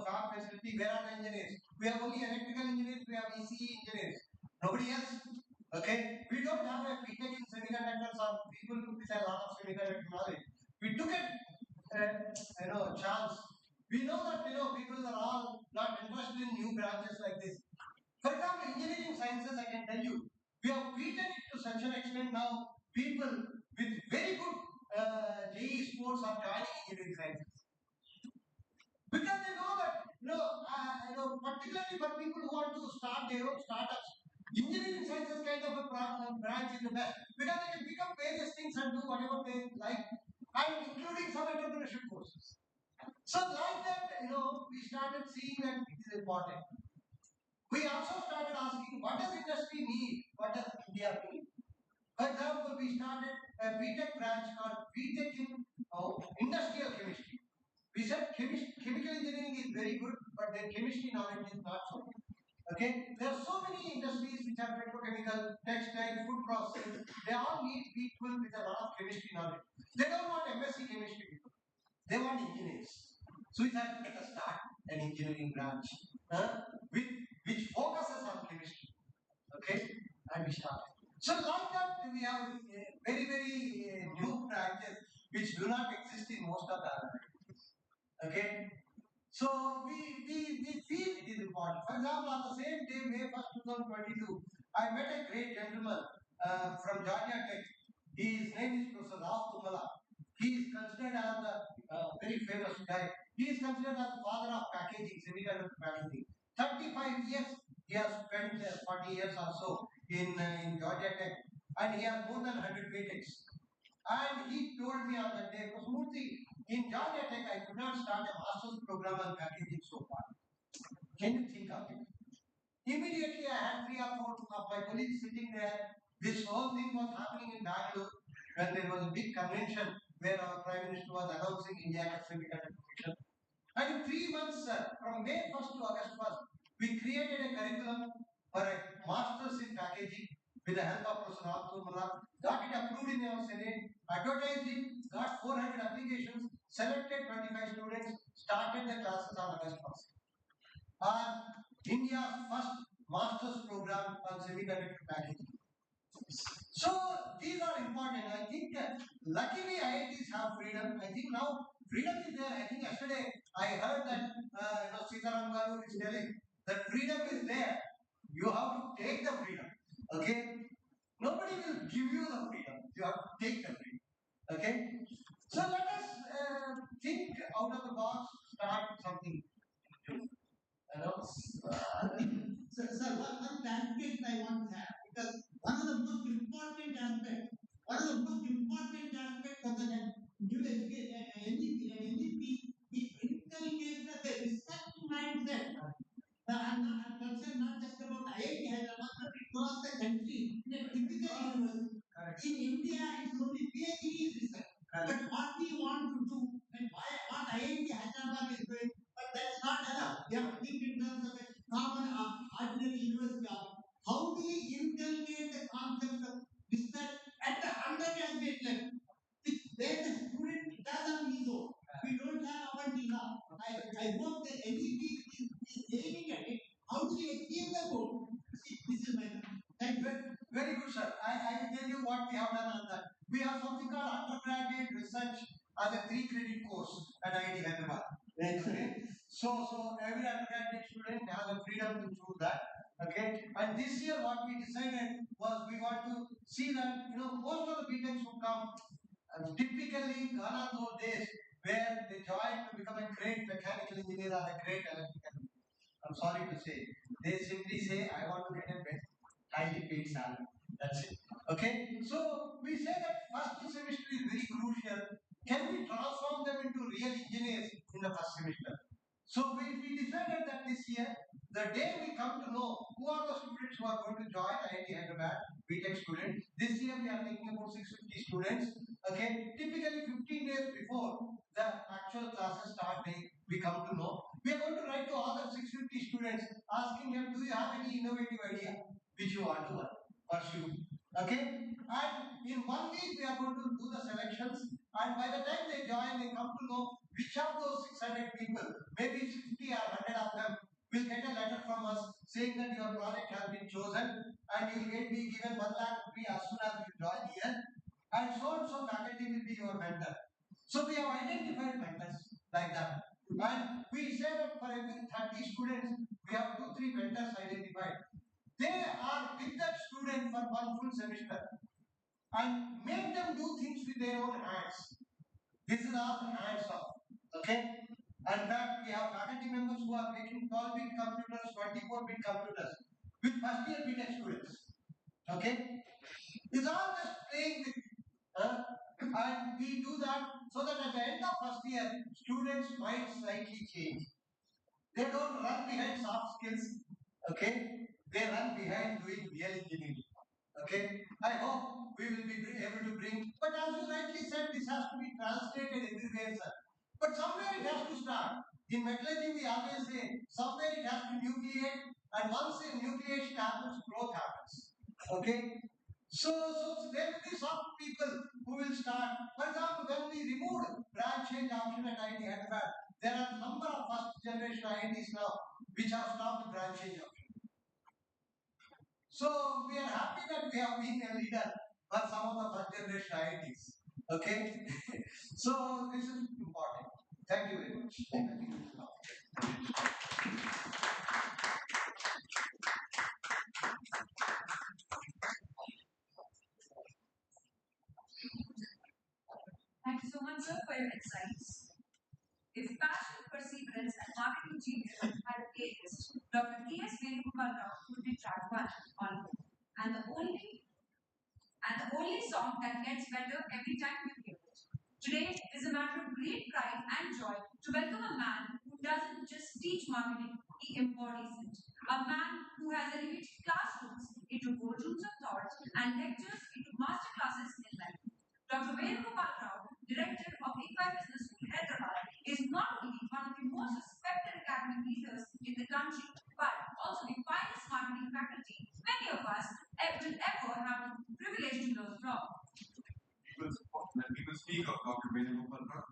fab facility, where are the engineers? We have only electrical engineers, we have ECE engineers. Nobody else. Okay, we don't have a BTech in semiconductors or people with a lot of semiconductor knowledge. We took a chance. We know that people are all not interested in new branches like this. For example, engineering sciences, I can tell you, we have beaten it to such an extent now. People with very good JE scores are joining engineering sciences because they know that particularly for people who want to start their own startups. Engineering sciences kind of a branch is the best because they can pick up various things and do whatever they like, and including some entrepreneurship courses. So like that, we started seeing that it is important. We also started asking, what does industry need? What does India need? For example, we started a BTech branch called BTech in industrial chemistry. We said chemical engineering is very good, but their chemistry knowledge is not so good. Okay, there are so many industries which are petrochemical, textile, food processing. They all need people with a lot of chemistry knowledge. They don't want MSc chemistry people. They want engineers. So we said, let us start an engineering branch with which focuses on chemistry. Okay, and we started. So like that, we have very new branches which do not exist in most of the other countries. Okay, so we feel it is important. For example, on the same day, May 1st, 2022, I met a great gentleman from Georgia Tech. His name is Professor Rao Tumala. He is considered as the very famous guy. He is considered as the father of packaging, semiconductor packaging. 35 years he has spent, 40 years or so in Georgia Tech, and he has more than 100 patents. And he told me on that day, Murthy, in Georgia Tech, I could not start a master's program on packaging so far. Can you think of it? Immediately, I had 3 or 4 of my colleagues sitting there. This whole thing was happening in Bangalore when there was a big convention where our Prime Minister was announcing India as semiconductor mission. And in 3 months, from May 1st to August 1st, we created a curriculum for a master's in packaging with the help of Professor Abdul, got it approved in our Senate, advertised it, got 400 applications, selected 25 students, started the classes on August 1st. India's first master's program on semiconductor packaging. So these are important. I think luckily IITs have freedom. I think now freedom is there. I think yesterday I heard that Sitaram Garu is telling that freedom is there. You have to take the freedom. Okay? Nobody will give you the freedom. You have to take the freedom. Okay? So let us think out of the box, start something new. So, one clarification I want to have, because one of the most important aspects of the new education NEP is inculcating the research mindset. I'm concerned not just about IIT Hyderabad, but across the country. In a typical university, in India, it's only PhD is research. But what we want to do and what IIT Hyderabad is doing, but that's not enough. We have to think in terms of a common ordinary university. How do we inculcate the concept of research at the undergraduate level? Where the student does on his own. We don't have up until now. I hope that NEP is aiming at it. How do we achieve the goal? This is my thank you. Very good, sir. I will tell you what we have done on that. We have something called undergraduate research as a 3 credit course at IIT Hyderabad. Okay. So every undergraduate student has a freedom to choose that. Okay, and this year what we decided was we want to see that most of the BTECs who come typically gone are those days where they join to become a great mechanical engineer or a great electrical engineer. I'm sorry to say, they simply say, I want to get a highly paid salary. That's it. Okay, so we say that first semester is very crucial. Can we transform them into real engineers in the first semester? So we decided that this year, the day we come to know who are the students who are going to join IIT Hyderabad, BTech students, this year we are taking about 650 students. Okay, typically 15 days before the actual classes start, we come to know. We are going to write to all the 650 students asking them, do you have any innovative idea which you want to pursue? Okay, and in 1 week we are going to do the selections, and by the time they join, they come to know which of those 600 people, maybe 50 or 100 of them, will get a letter from us saying that your project has been chosen and you will be given 1 lakh rupee as soon as you join here, and so faculty will be your mentor. So we have identified mentors like that. And we say that for every 30 students, we have 2-3 mentors identified. They are with that student for 1 full semester and make them do things with their own hands. This is all hands on. Okay? And that we have faculty members who are making 12-bit computers, 24-bit computers with first year BTech students. Okay? It's all just playing with, and we do that so that at the end of first year, students' minds slightly change. They don't run behind soft skills, okay? They run behind doing real engineering. Okay? I hope we will be able to bring, but as you rightly said, this has to be translated everywhere, sir. But somewhere it has to start. In metallurgy, we always say somewhere it has to nucleate, and once the nucleation happens, growth happens. Okay? So there will be some people who will start. For example, when we removed branch change option at IIT Hyderabad, there are a number of first generation IITs now which have stopped the branch change option. So we are happy that we have been a leader for some of the first generation IITs. Okay? So this is important. Thank you very much. Thank you. Thank you so much, sir, for your insights. If passion, perseverance, and marketing genius had a playlist, Dr. T.S. Venugopal Rao would be track one on board. And the only song that gets better every time you hear it. Today is a matter of great pride and joy to welcome a man who doesn't just teach marketing, he embodies it. A man who has elevated classrooms into boardrooms of thought and lectures into masterclasses in life. Dr. Venugopal Rao, director of IFHE Business School, Hyderabad, is not only one of the most respected academic leaders in the country, but also the finest marketing faculty many of us will ever have the privilege to learn from. When people speak of Dr. Venugopal Rao,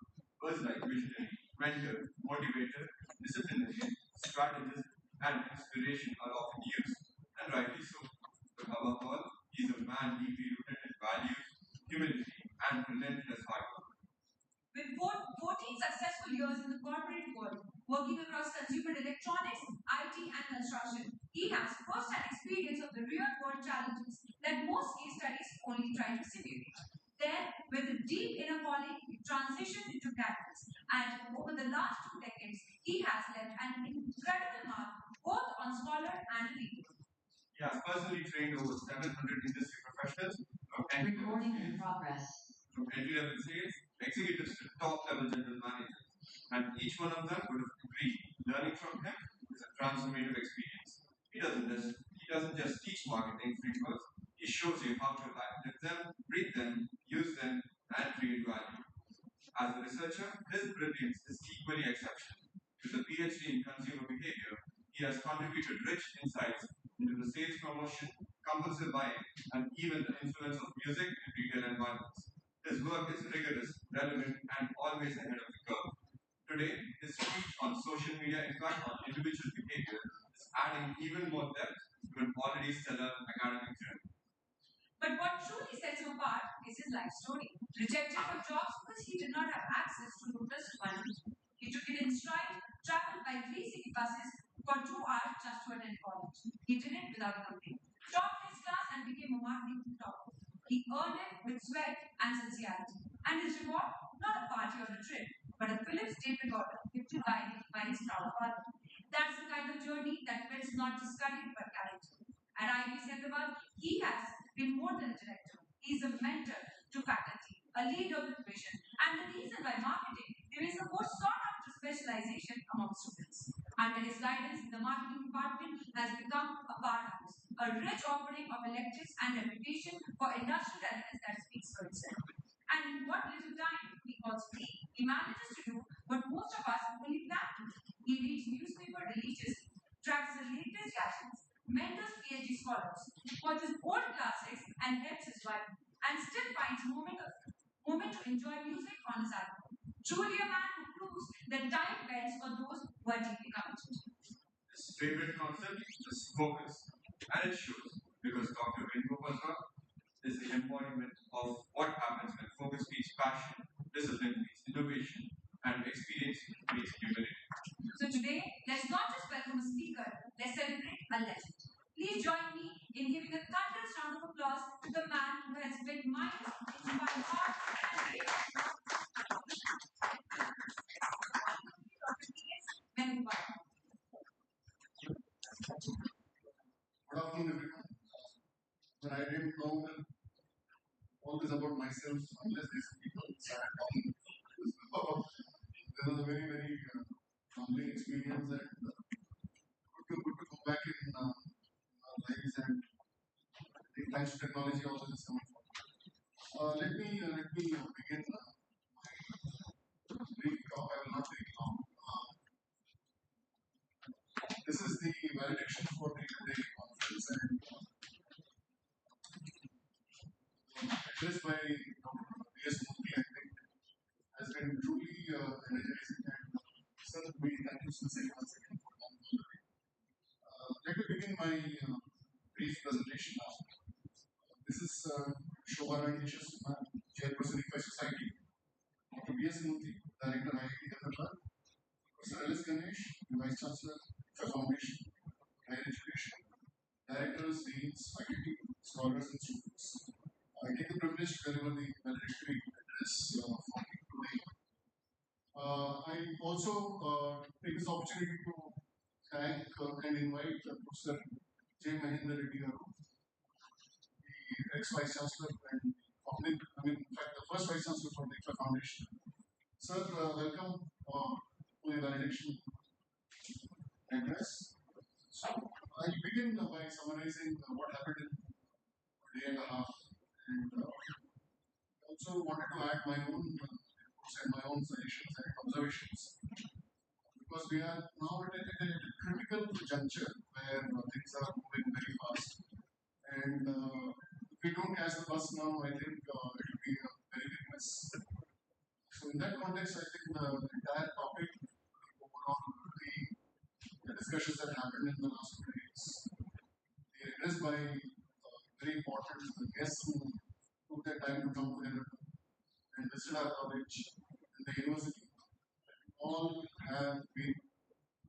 words like visionary, mentor, motivator, disciplinarian, strategist, and inspiration are often used, and rightly so. But above all, he is a man deeply rooted in values, humility, and relentless hard work. With 14 successful years in the corporate world, working across consumer electronics, IT, and construction, he has first-hand experience of the real-world challenges that most case studies only try to simulate. Then, with a deep inner calling, he transitioned into practice, and over the last 2 decades, he has left an incredible mark both on scholar and leader. He has personally trained over 700 industry professionals from Recording in progress. entry-level sales executives to top-level general managers, and each one of them would have agreed learning from him is a transformative experience. He doesn't just teach marketing frameworks. He shows you how to live them, breathe them, use them, and create value. As a researcher, his brilliance is equally exceptional. With a PhD in consumer behavior, he has contributed rich insights into the sales promotion, compulsive buying, and even the influence of music in retail environments. His work is rigorous, relevant, and always ahead of the curve. Today, his speech on social media impact on individual behavior is adding even more depth to an already stellar academic journey. But what truly sets him apart is his life story. Rejected for jobs because he did not have access to robust money. He took it in stride, traveled by 3 city buses for 2 hours just to attend college. He did it without complaint. Topped his class and became a marketing top. He earned it with sweat and sincerity. And his reward, not a party or a trip, but a Philips tape recorder gifted by his proud father. That's the kind of journey that builds not just career but character. At IFHE Hyderabad, he has been more than a director. He's a mentor to faculty, a leader with vision, and the reason why marketing remains the most sought after specialization among students. Under his guidance, the marketing department has become a powerhouse, a rich offering of electives and reputation for industrial relevance that speaks for itself. And in what little time he calls free, he manages to do what most of us only plan to do. He reads newspaper religiously, tracks the latest gadgets, mentors PhD scholars, watches old classics and helps his wife, and still finds moment to enjoy music on his album. Truly a man who proves that time bends for those who are deeply committed. His favorite concept is focus, and it shows because Dr. Venugopal is the embodiment of what happens when focus meets passion, discipline meets innovation, and experience meets humility. So today, let's not just welcome a speaker, let's celebrate a legend. Please join me in giving a thunderous round of applause to the man who has built minds, inspired hearts, and created Venugopal. Good afternoon, everyone. But I didn't know all this about myself unless these people started talking. So, this was a very, very humbling experience, and good to go back in our lives. And I think thanks to technology, also this coming forward. Let me begin my brief talk. I will not take long. This is the validation for the today conference, and addressed by Dr. B.S. Murthy, I think, has been truly energizing, and sir, we thank you sincerely once again for coming. Let me begin my brief presentation now. This is Shobha Rangeshwar Suman, Chairperson IFHE Society, Dr. B.S. Murthy, Director IIT Hyderabad, Professor L.S. Ganesh, Vice Chancellor, IFHE Foundation, Higher Education, Directors, Deans, Faculty, Scholars, and students. I take the privilege to deliver the valedictory address for you today. I also take this opportunity to thank and invite Professor J. Mahendra Reddy Garu, the ex-Vice Chancellor and in fact, the first Vice Chancellor from the IFHE Foundation. Sir, welcome to the valediction address. So, I'll begin by summarizing what happened in a day and a half, and also wanted to add my own inputs and my own suggestions and observations, because we are now at a critical juncture where things are moving very fast, and if we don't catch the bus now, I think it will be a very big mess. So in that context, I think the entire topic, overall the discussions that happened in the last 2 days, they addressed by very important guests who took their time to come together and visit our college and the university. All have been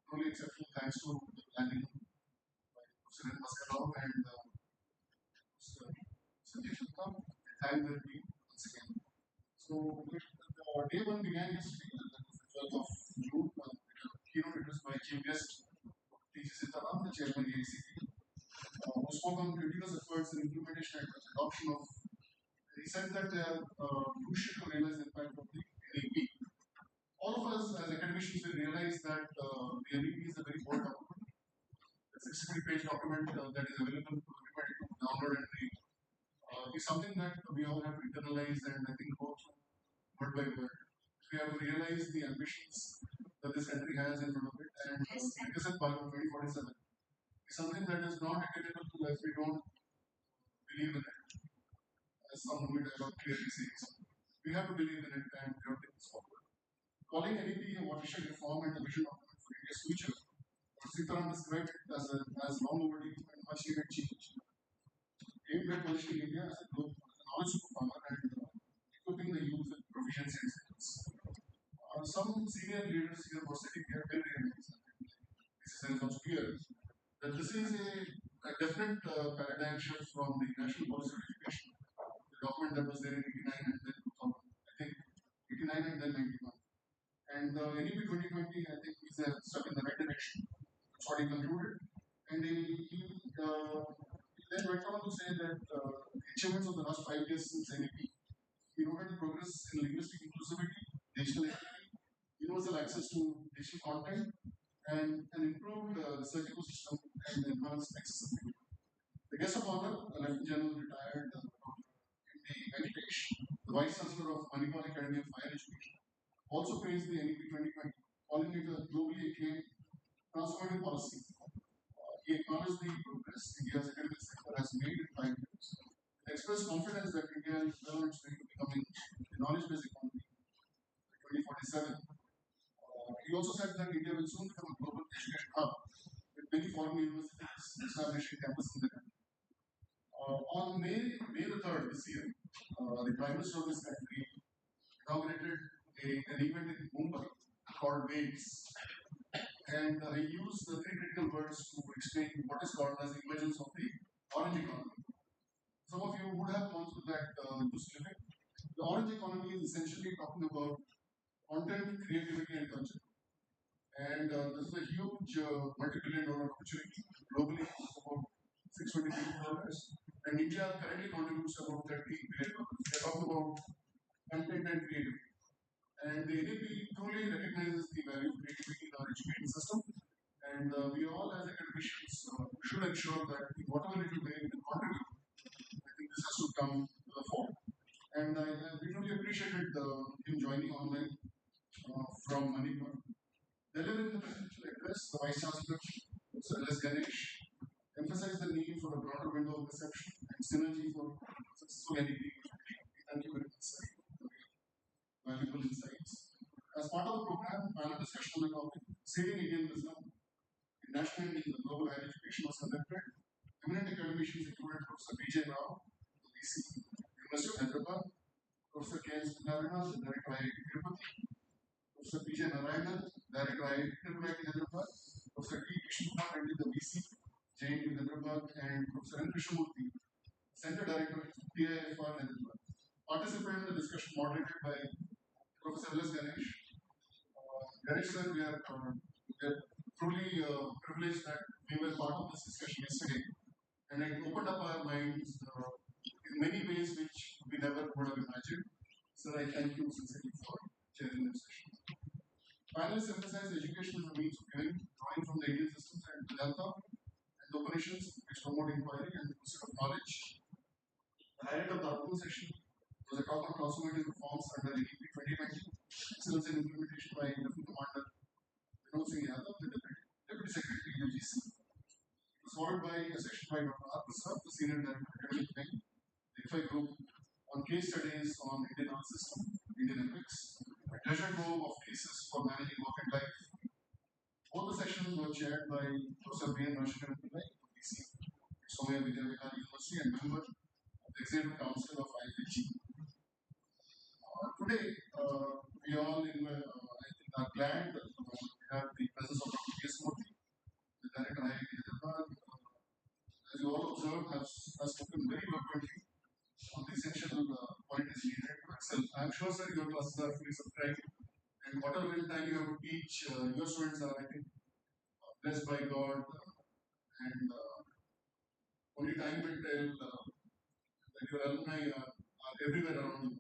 truly exceptional thanks to the planning by Professor Maskarov and Mr. Sanjay Shattam, the time will be once again. So, day one began yesterday, that was the 12th of June, with a keynote address by Chief Guest T.C. Sitaram, the Chairman of the ACP, who spoke on continuous efforts in implementation and adoption of. He said that they are crucial to realize the impact of the NEP. All of us as academicians will realize that the NEP is a very bold document. It's a 63-page document that is available to everybody to download and read. It's something that we all have to internalize and I think go through word by word. We have to realize the ambitions that this country has in front of it, and Vikasit Bharat 2047 is something that is not attainable as we don't believe in it, as some movie dialogue clearly says. We have to believe in it and we have to take this forward. Calling NEP a watershed reform and the vision document for India's future, Sitaram described it as long overdue and much needed change, aimed at positioning India as a global knowledge superpower and equipping the youth with proficiency and skills. Some senior leaders here were sitting here will realize, this is also clear, that this is a a definite paradigm shift from the National Policy on Education, the document that was there in 89 and then 2000. I think 89 and then 91. And NEP 2020, I think, is a step in the right direction. That's what he concluded. And he then went on to say that the achievements of the last 5 years since NEP, he noted progress in linguistic inclusivity, digital equity, universal access to digital content, and an improved research ecosystem and enhanced accessibility. The guest of honor, Lieutenant General retired M.D. Venkatesh, the Vice Chancellor of Manipal Academy of Higher Education, also praised the NEP 2020, calling it a globally acclaimed transformative policy. He acknowledged the progress India's academic sector has made in 5 years. He expressed confidence that India is well on its way to becoming a knowledge-based economy by 2047. He also said that India will soon become a global education hub with many foreign universities establishing campuses in the country. On May the 3rd this year, the Prime Minister of this country inaugurated an event in Mumbai called Waves. And he used the three critical words to explain what is called as the emergence of the orange economy. Some of you would have gone through that news clipping. The orange economy is essentially talking about content, creativity, and culture. And this is a huge multi-billion dollar opportunity globally, about $620 billion. And India currently contributes about $30 billion. We are talking about content and creativity. And the NAP truly recognizes the value of creativity in our education system. And we all, as academicians, should ensure that in whatever little way we can contribute, I think this has to come to the fore. And I really appreciated him joining online from Manipur. Delivering the presidential address, the Vice Chancellor, Mr. L.S. Ganesh, emphasized the need for a broader window of perception and synergy for successful NEP. Thank you very much, sir. Valuable insights. As part of the program, panel discussion on the topic, Saving Indian Wisdom, National and Global Higher Education was conducted. Eminent academicians included Professor B.J. Rao, VC, University of Hyderabad, Professor K.S. Narayana, Director IIT Tirupati, Professor P.J. Narayana, Director IIT Tirupati Hyderabad, Professor D. Vishnukumar Reddy, the VC, JNU Hyderabad, and Professor N. Krishnamurthy, Center Director, IFHE Hyderabad. Participated in the discussion moderated by Professor L.S. Ganesh. Ganesh sir, we are truly privileged that we were part of this discussion yesterday, and it opened up our minds in many ways which we never would have imagined. Sir, I thank you sincerely for chairing this session. Panelists emphasized education as a means of giving, drawing from the Indian systems and Vedanta and the Upanishads, which promote inquiry and the pursuit of knowledge. The highlight of the afternoon session was a talk on transformative reforms under the NEP 2020, excellence in implementation by Lieutenant Commander Vinod Singh Yadav, the Deputy Secretary UGC. It was followed by a session by Dr. R. Prasad, the Senior Director of Academic Wing, the IFHE Group, on case studies on Indian art system, Indian epics, a treasure trove of cases for managing work and life. Both the sessions were chaired by Professor B. N. Rashidhar Pillai, VC, Somaya Vidyavihar University, and member of the Executive Council of IFHE. Today, we all I think are glad that we have the presence of Dr. P.S. Murthy, the Director of IIT Hyderabad. As you all observed, has spoken very eloquently on the essential qualities needed to excel. I am sure, sir, your classes are fully subscribed, and whatever little time you have to teach, your students are, I think, blessed by God, and only time will tell that your alumni are everywhere around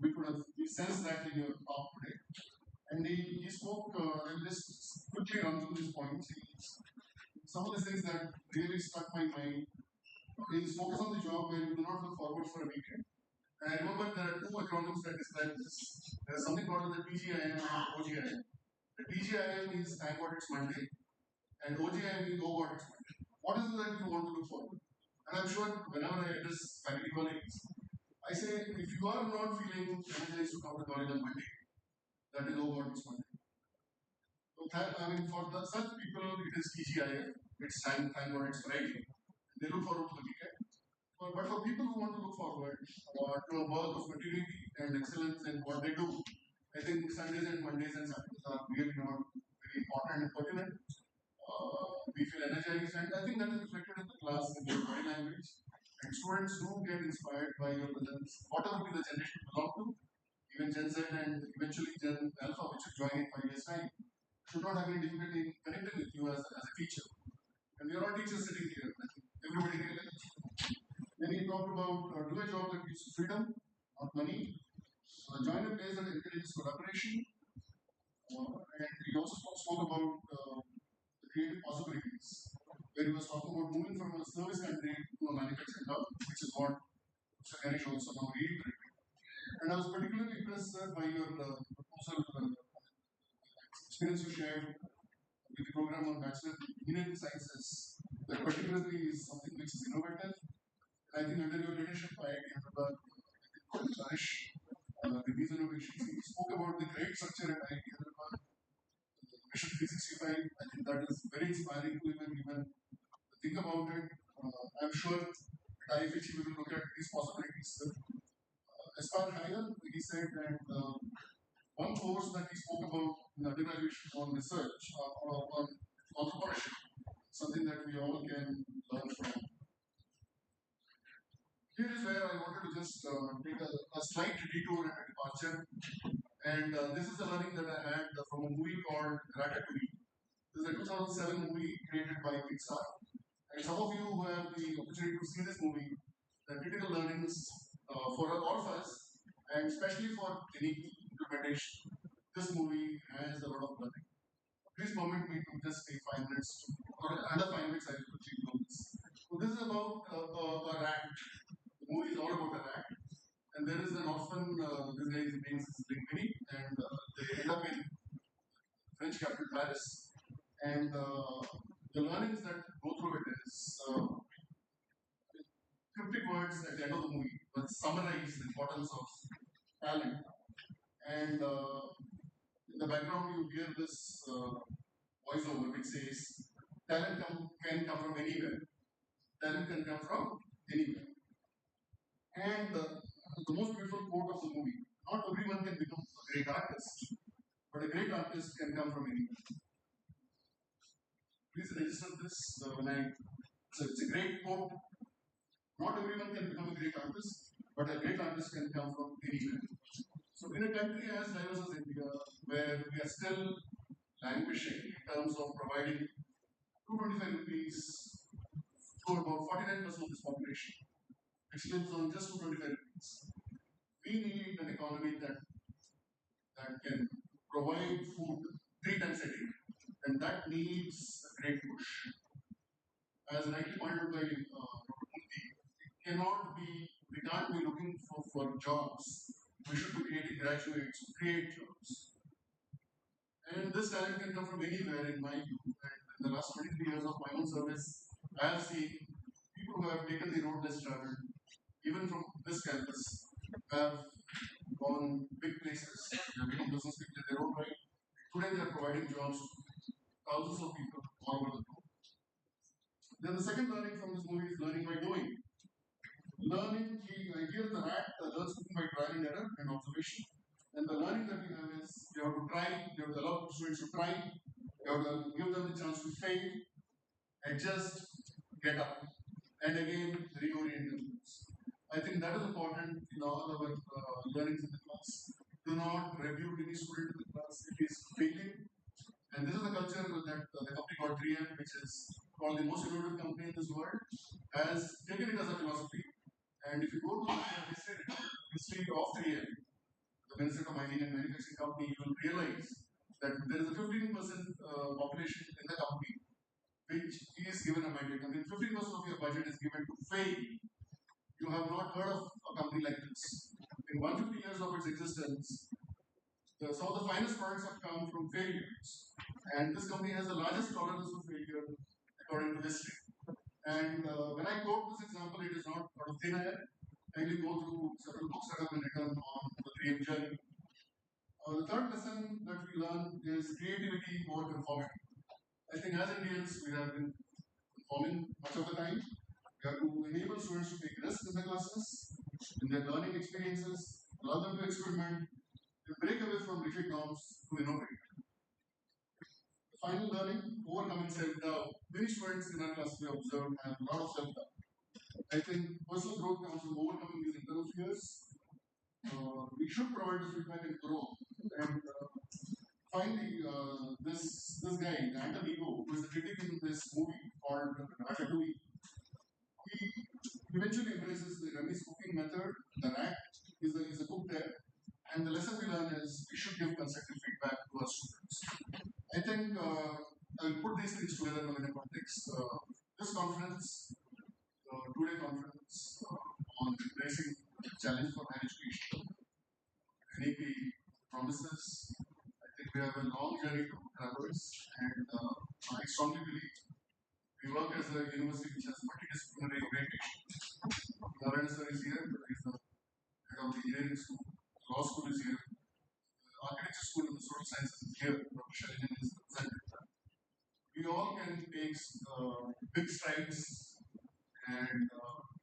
the world. We sense that in your talk today. And he spoke, I will just quickly run through these points. Some of the things that really struck my mind is focus on the job where you do not look forward for a weekend. And I remember there are two acronyms that describe this. There is something called the TGIM and OGIM. The TGIM is thank God it's Monday, and OGIM is oh God it's Monday. What is it that you want to look forward? And I'm sure whenever I address faculty colleagues, I say if you are not feeling energized to come to college on Monday, that is oh God it's Monday. So for such people, it is TGIM. It's thank God it's Friday. They look forward to the weekend. But for people who want to look forward to a world of continuity and excellence in what they do, I think Sundays and Mondays and Saturdays are really not very important and pertinent. We feel energized, and I think that is reflected in the class in your body language. And students do get inspired by your presence, whatever be the generation you belong to, even Gen Z and eventually Gen Alpha, which will join in 5 years' time, should not have any difficulty in connecting with you as a teacher. And we are all teachers sitting here. I think everybody realizes. Then he talked about do a job that gives you freedom, not money. Join a place that encourages collaboration. And he also spoke about the creative possibilities, where he was talking about moving from a service country to a manufacturing hub, which is what Mr. Ganesh also now reiterated. And I was particularly impressed, sir, by your proposal, experience you shared with the program on Bachelor in Engineering Sciences. That particularly is something which is innovative. And I think under your leadership, I Hyderabad, Ganesh, with these innovations, he spoke about the great structure at IIT Hyderabad, Mission 365. I think that is very inspiring to even think about it. I'm sure at IFHE we will look at these possibilities. As far as higher, he said that one course that he spoke about in undergraduate on research on entrepreneurship, something that we all can learn from. Here is where I wanted to just take a slight detour and a departure. And this is the learning that I had from a movie called Ratatouille. This is a 2007 movie created by Pixar. And some of you who have the opportunity to see this movie, the critical learnings for all of us, and especially for any implementation, this movie has a lot of learning. Please permit me to just take 5 minutes, or under 5 minutes, I will quickly do this. So this is about a rat. The movie is all about a rat. And there is an orphan, this guy's name is Linguini, and they end up in French capital Paris. And the learnings that go through it is 50 words at the end of the movie that summarize the importance of talent. And in the background, you hear this voiceover which says, talent can come from anywhere. Talent can come from anywhere. And the most beautiful quote of the movie, not everyone can become a great artist, but a great artist can come from anywhere. Please register this when it's a great quote. Not everyone can become a great artist, but a great artist can come from anywhere. So in a country as diverse as India, where we are still languishing in terms of providing 225 rupees to about 49% of this population, which lives on just 225 rupees, we need an economy that can provide food 3 times a day, and that needs a great push. As rightly pointed out by Dr. Kunti, we can't be looking for jobs. We should be creating graduates who create jobs. And this talent can come from anywhere, in my view. And in the last 23 years of my own service, I have seen people who have taken the road less traveled, even from this campus, have gone big places. They have become business people in their own right. Today, they are providing jobs to thousands of people all over the globe. Then the second learning from this movie is learning by doing. Learning, the idea of the rat learns cooking by trial and error and observation. And the learning that we have is you have to try, you have to allow students to try, you have to give them the chance to fail, adjust, get up, and again reorient themselves. I think that is important in all our learnings in the class. Do not rebuke any student in the class if he is failing. And this is the culture that the company called 3M, which is called the most innovative company in this world, has taken it as a philosophy. And if you go to the history of 3M, the Ministry of Mining and Manufacturing Company, you will realize that there is a 15% population in the company which is given a mandate. I mean, 15% of your budget is given to fail. You have not heard of a company like this. In 150 years of its existence, some of the finest products have come from failures. And this company has the largest tolerance for failure according to history. And when I quote this example, it is not out of thin air. I will go through several books that have been written on the 3M journey. The third lesson that we learn is creativity over conformity. I think as Indians, we have been conforming much of the time. We have to enable students to take risks in the classes, in their learning experiences, allow them to experiment, to break away from rigid norms to innovate. The Final learning, overcoming self-doubt. Many students in our class we observed have a lot of self-doubt. I think personal growth comes from overcoming these internal fears. We should provide the feedback and grow. And finally, this guy, Anton Ego, who is the critic in this movie called Ratatouille, he eventually embraces the Remy's cooking method. The rat is a cook there. And the lesson we learn is we should give constructive feedback to our students. I think I'll put these things together in a context. This conference, two-day conference on embracing the challenge for higher education, NEP promises. I think we have a long journey to traverse, and I strongly believe we work as a university which has multidisciplinary orientation. Narayana sir is here, he's the head of the engineering school. Law school is here. The architecture school and the social sciences is here. Dr. Shalijan is represented. We all can take big strides and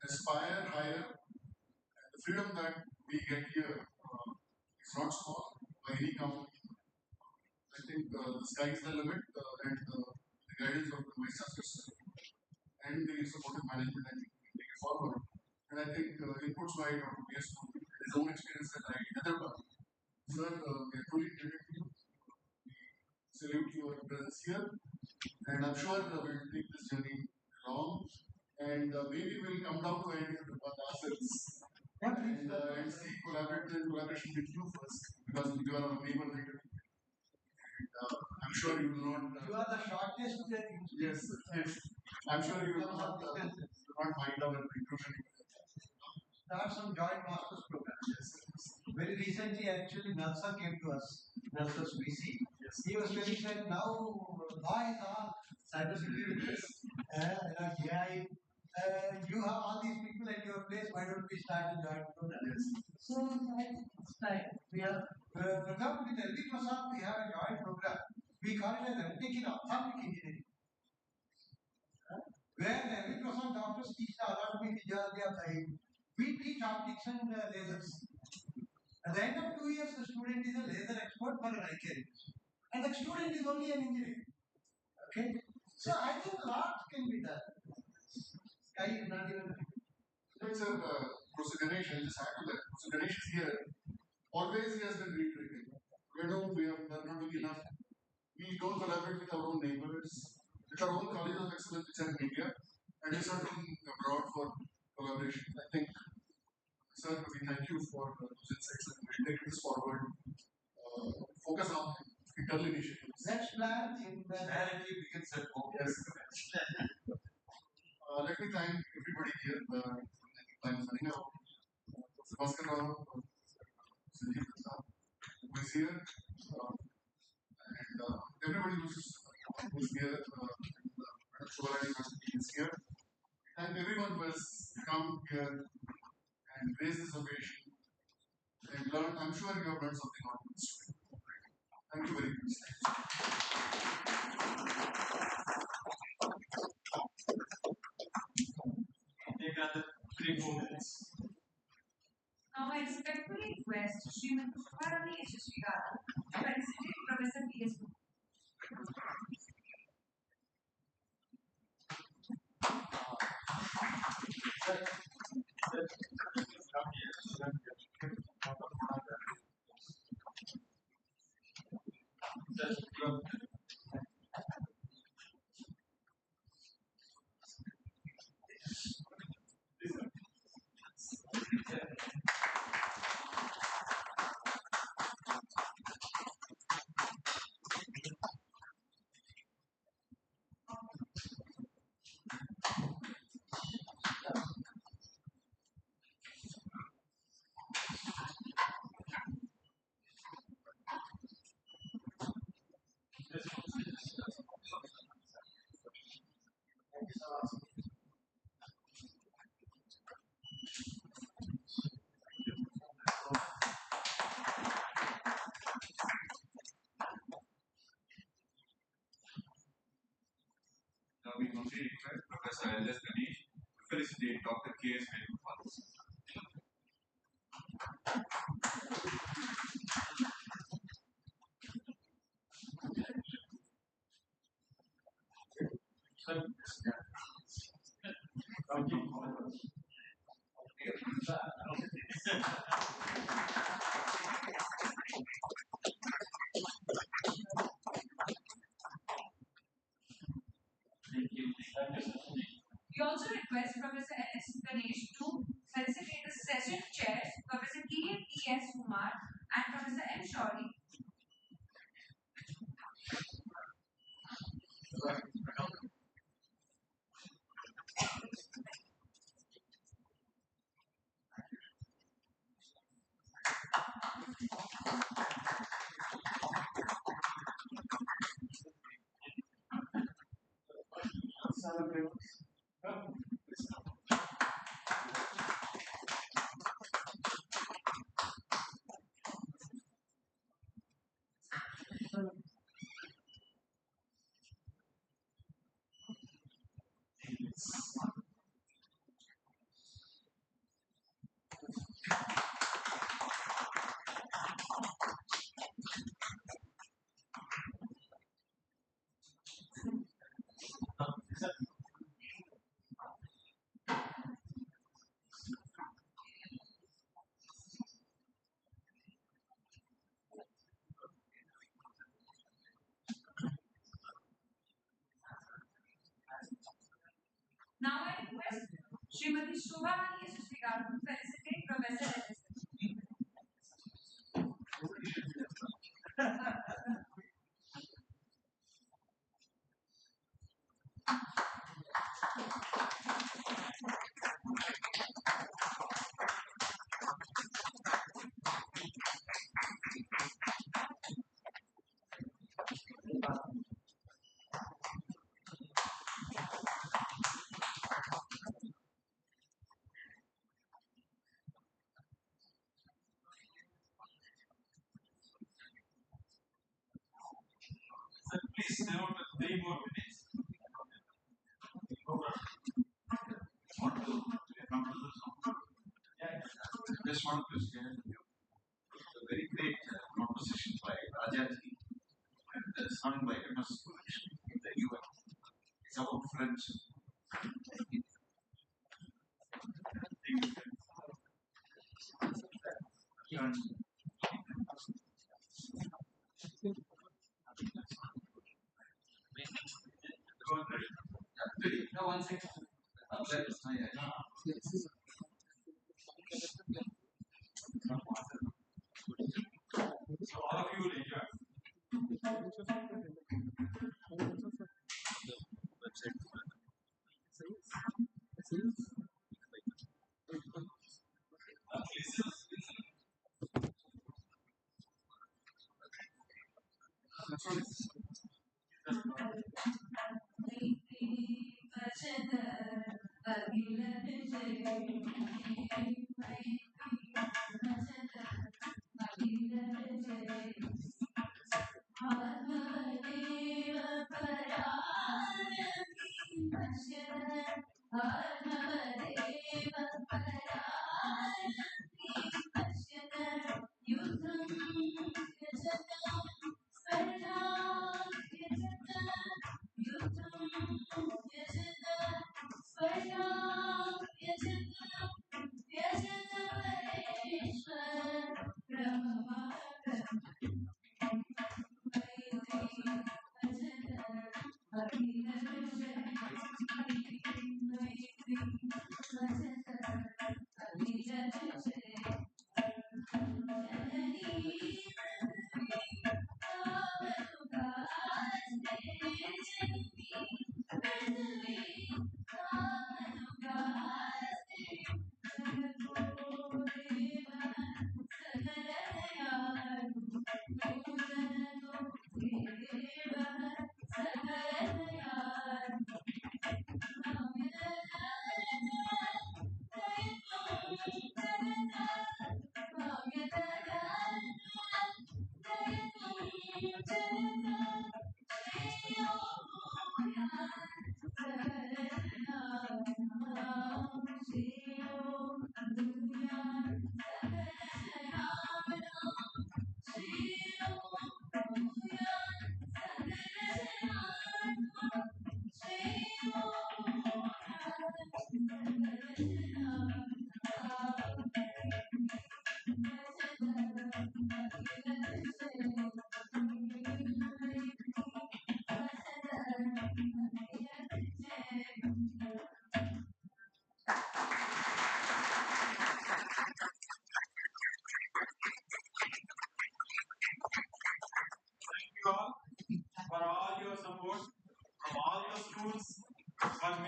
aspire higher. And the freedom that we get here is not small by any count. I think the sky is the limit, and the guidance of the vice chancellor and the supportive management, I think we can take it forward. And I think inputs by Dr. PS his own experience at IIT Hyderabad. Sir, we are truly indebted to you. We salute your presence here, and I'm sure we'll take this journey along. And maybe we'll come down to IIT Hyderabad ourselves. And see collaboration with you first, because you are our neighbor there. I'm sure you will not. You are the shortest in Yes, yes. I'm sure you will not mind our inclusion. start some joint masters program. Yes, Very recently, actually, Nalsa came to us, Nalsa's VC. yes. He was telling that now law is on cybersecurity, AI. You have all these people at your place. Why don't we start a joint program? Yes. So it's time. We have, for example, with LV Prasad, we have a joint program. We call it as MTech in Ophthalmic Engineering. Where the LV Prasad doctors teach the anatomy, physiology of the eye. We teach optics and lasers. At the end of 2 years, the student is a laser expert for an eye care. And the student is only an engineer. Okay? So I think lots can be done. Sky is not even. It's a Professor Ganesh, I'll just add to that. Professor Ganesh is here. Always he has been reiterating. We are not doing enough. We don't collaborate with our own neighbors, with our own colleges of excellence which are in India, and we start looking abroad for collaboration. I think, sir, we thank you for those insights and we'll take this forward. Focus on internal initiatives. Next plan in the Humanity begins at home. Yes. Let me thank everybody here. I think time is running out. Professor Bhaskar Rao, Sanjeev Prasad, who is here, and everybody who's here, Madam Shubharani is here. Thank everyone who has come here and raised this occasion and learned. I'm sure you have learned something on this. Thank you very much. Take another 3-4 minutes. Now I respectfully request Srimati Shubharani Yashasvi Garu to felicitate Professor P.S. Now we humbly request Professor L.S. Ganesh to felicitate Dr. K.S. Venugopal. We also request Professor N.S. Ganesh to felicitate the session chairs, Professor K.S. Kumar and Professor M. Shauri. Now I request Srimati Shobhani Yashasvigar to felicitate Professor N.S. Sir, please stay on for 3 more minutes. Want to come to the song? Yeah. Just want to share with you a very great composition by Rajaji and sung by MS in the UN. It's about friendship. And go on, ready. Ready. Now, 1 second. Let us know. So all of you will enjoy.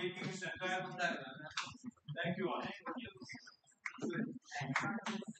making this entire. Thank you all. Thank you.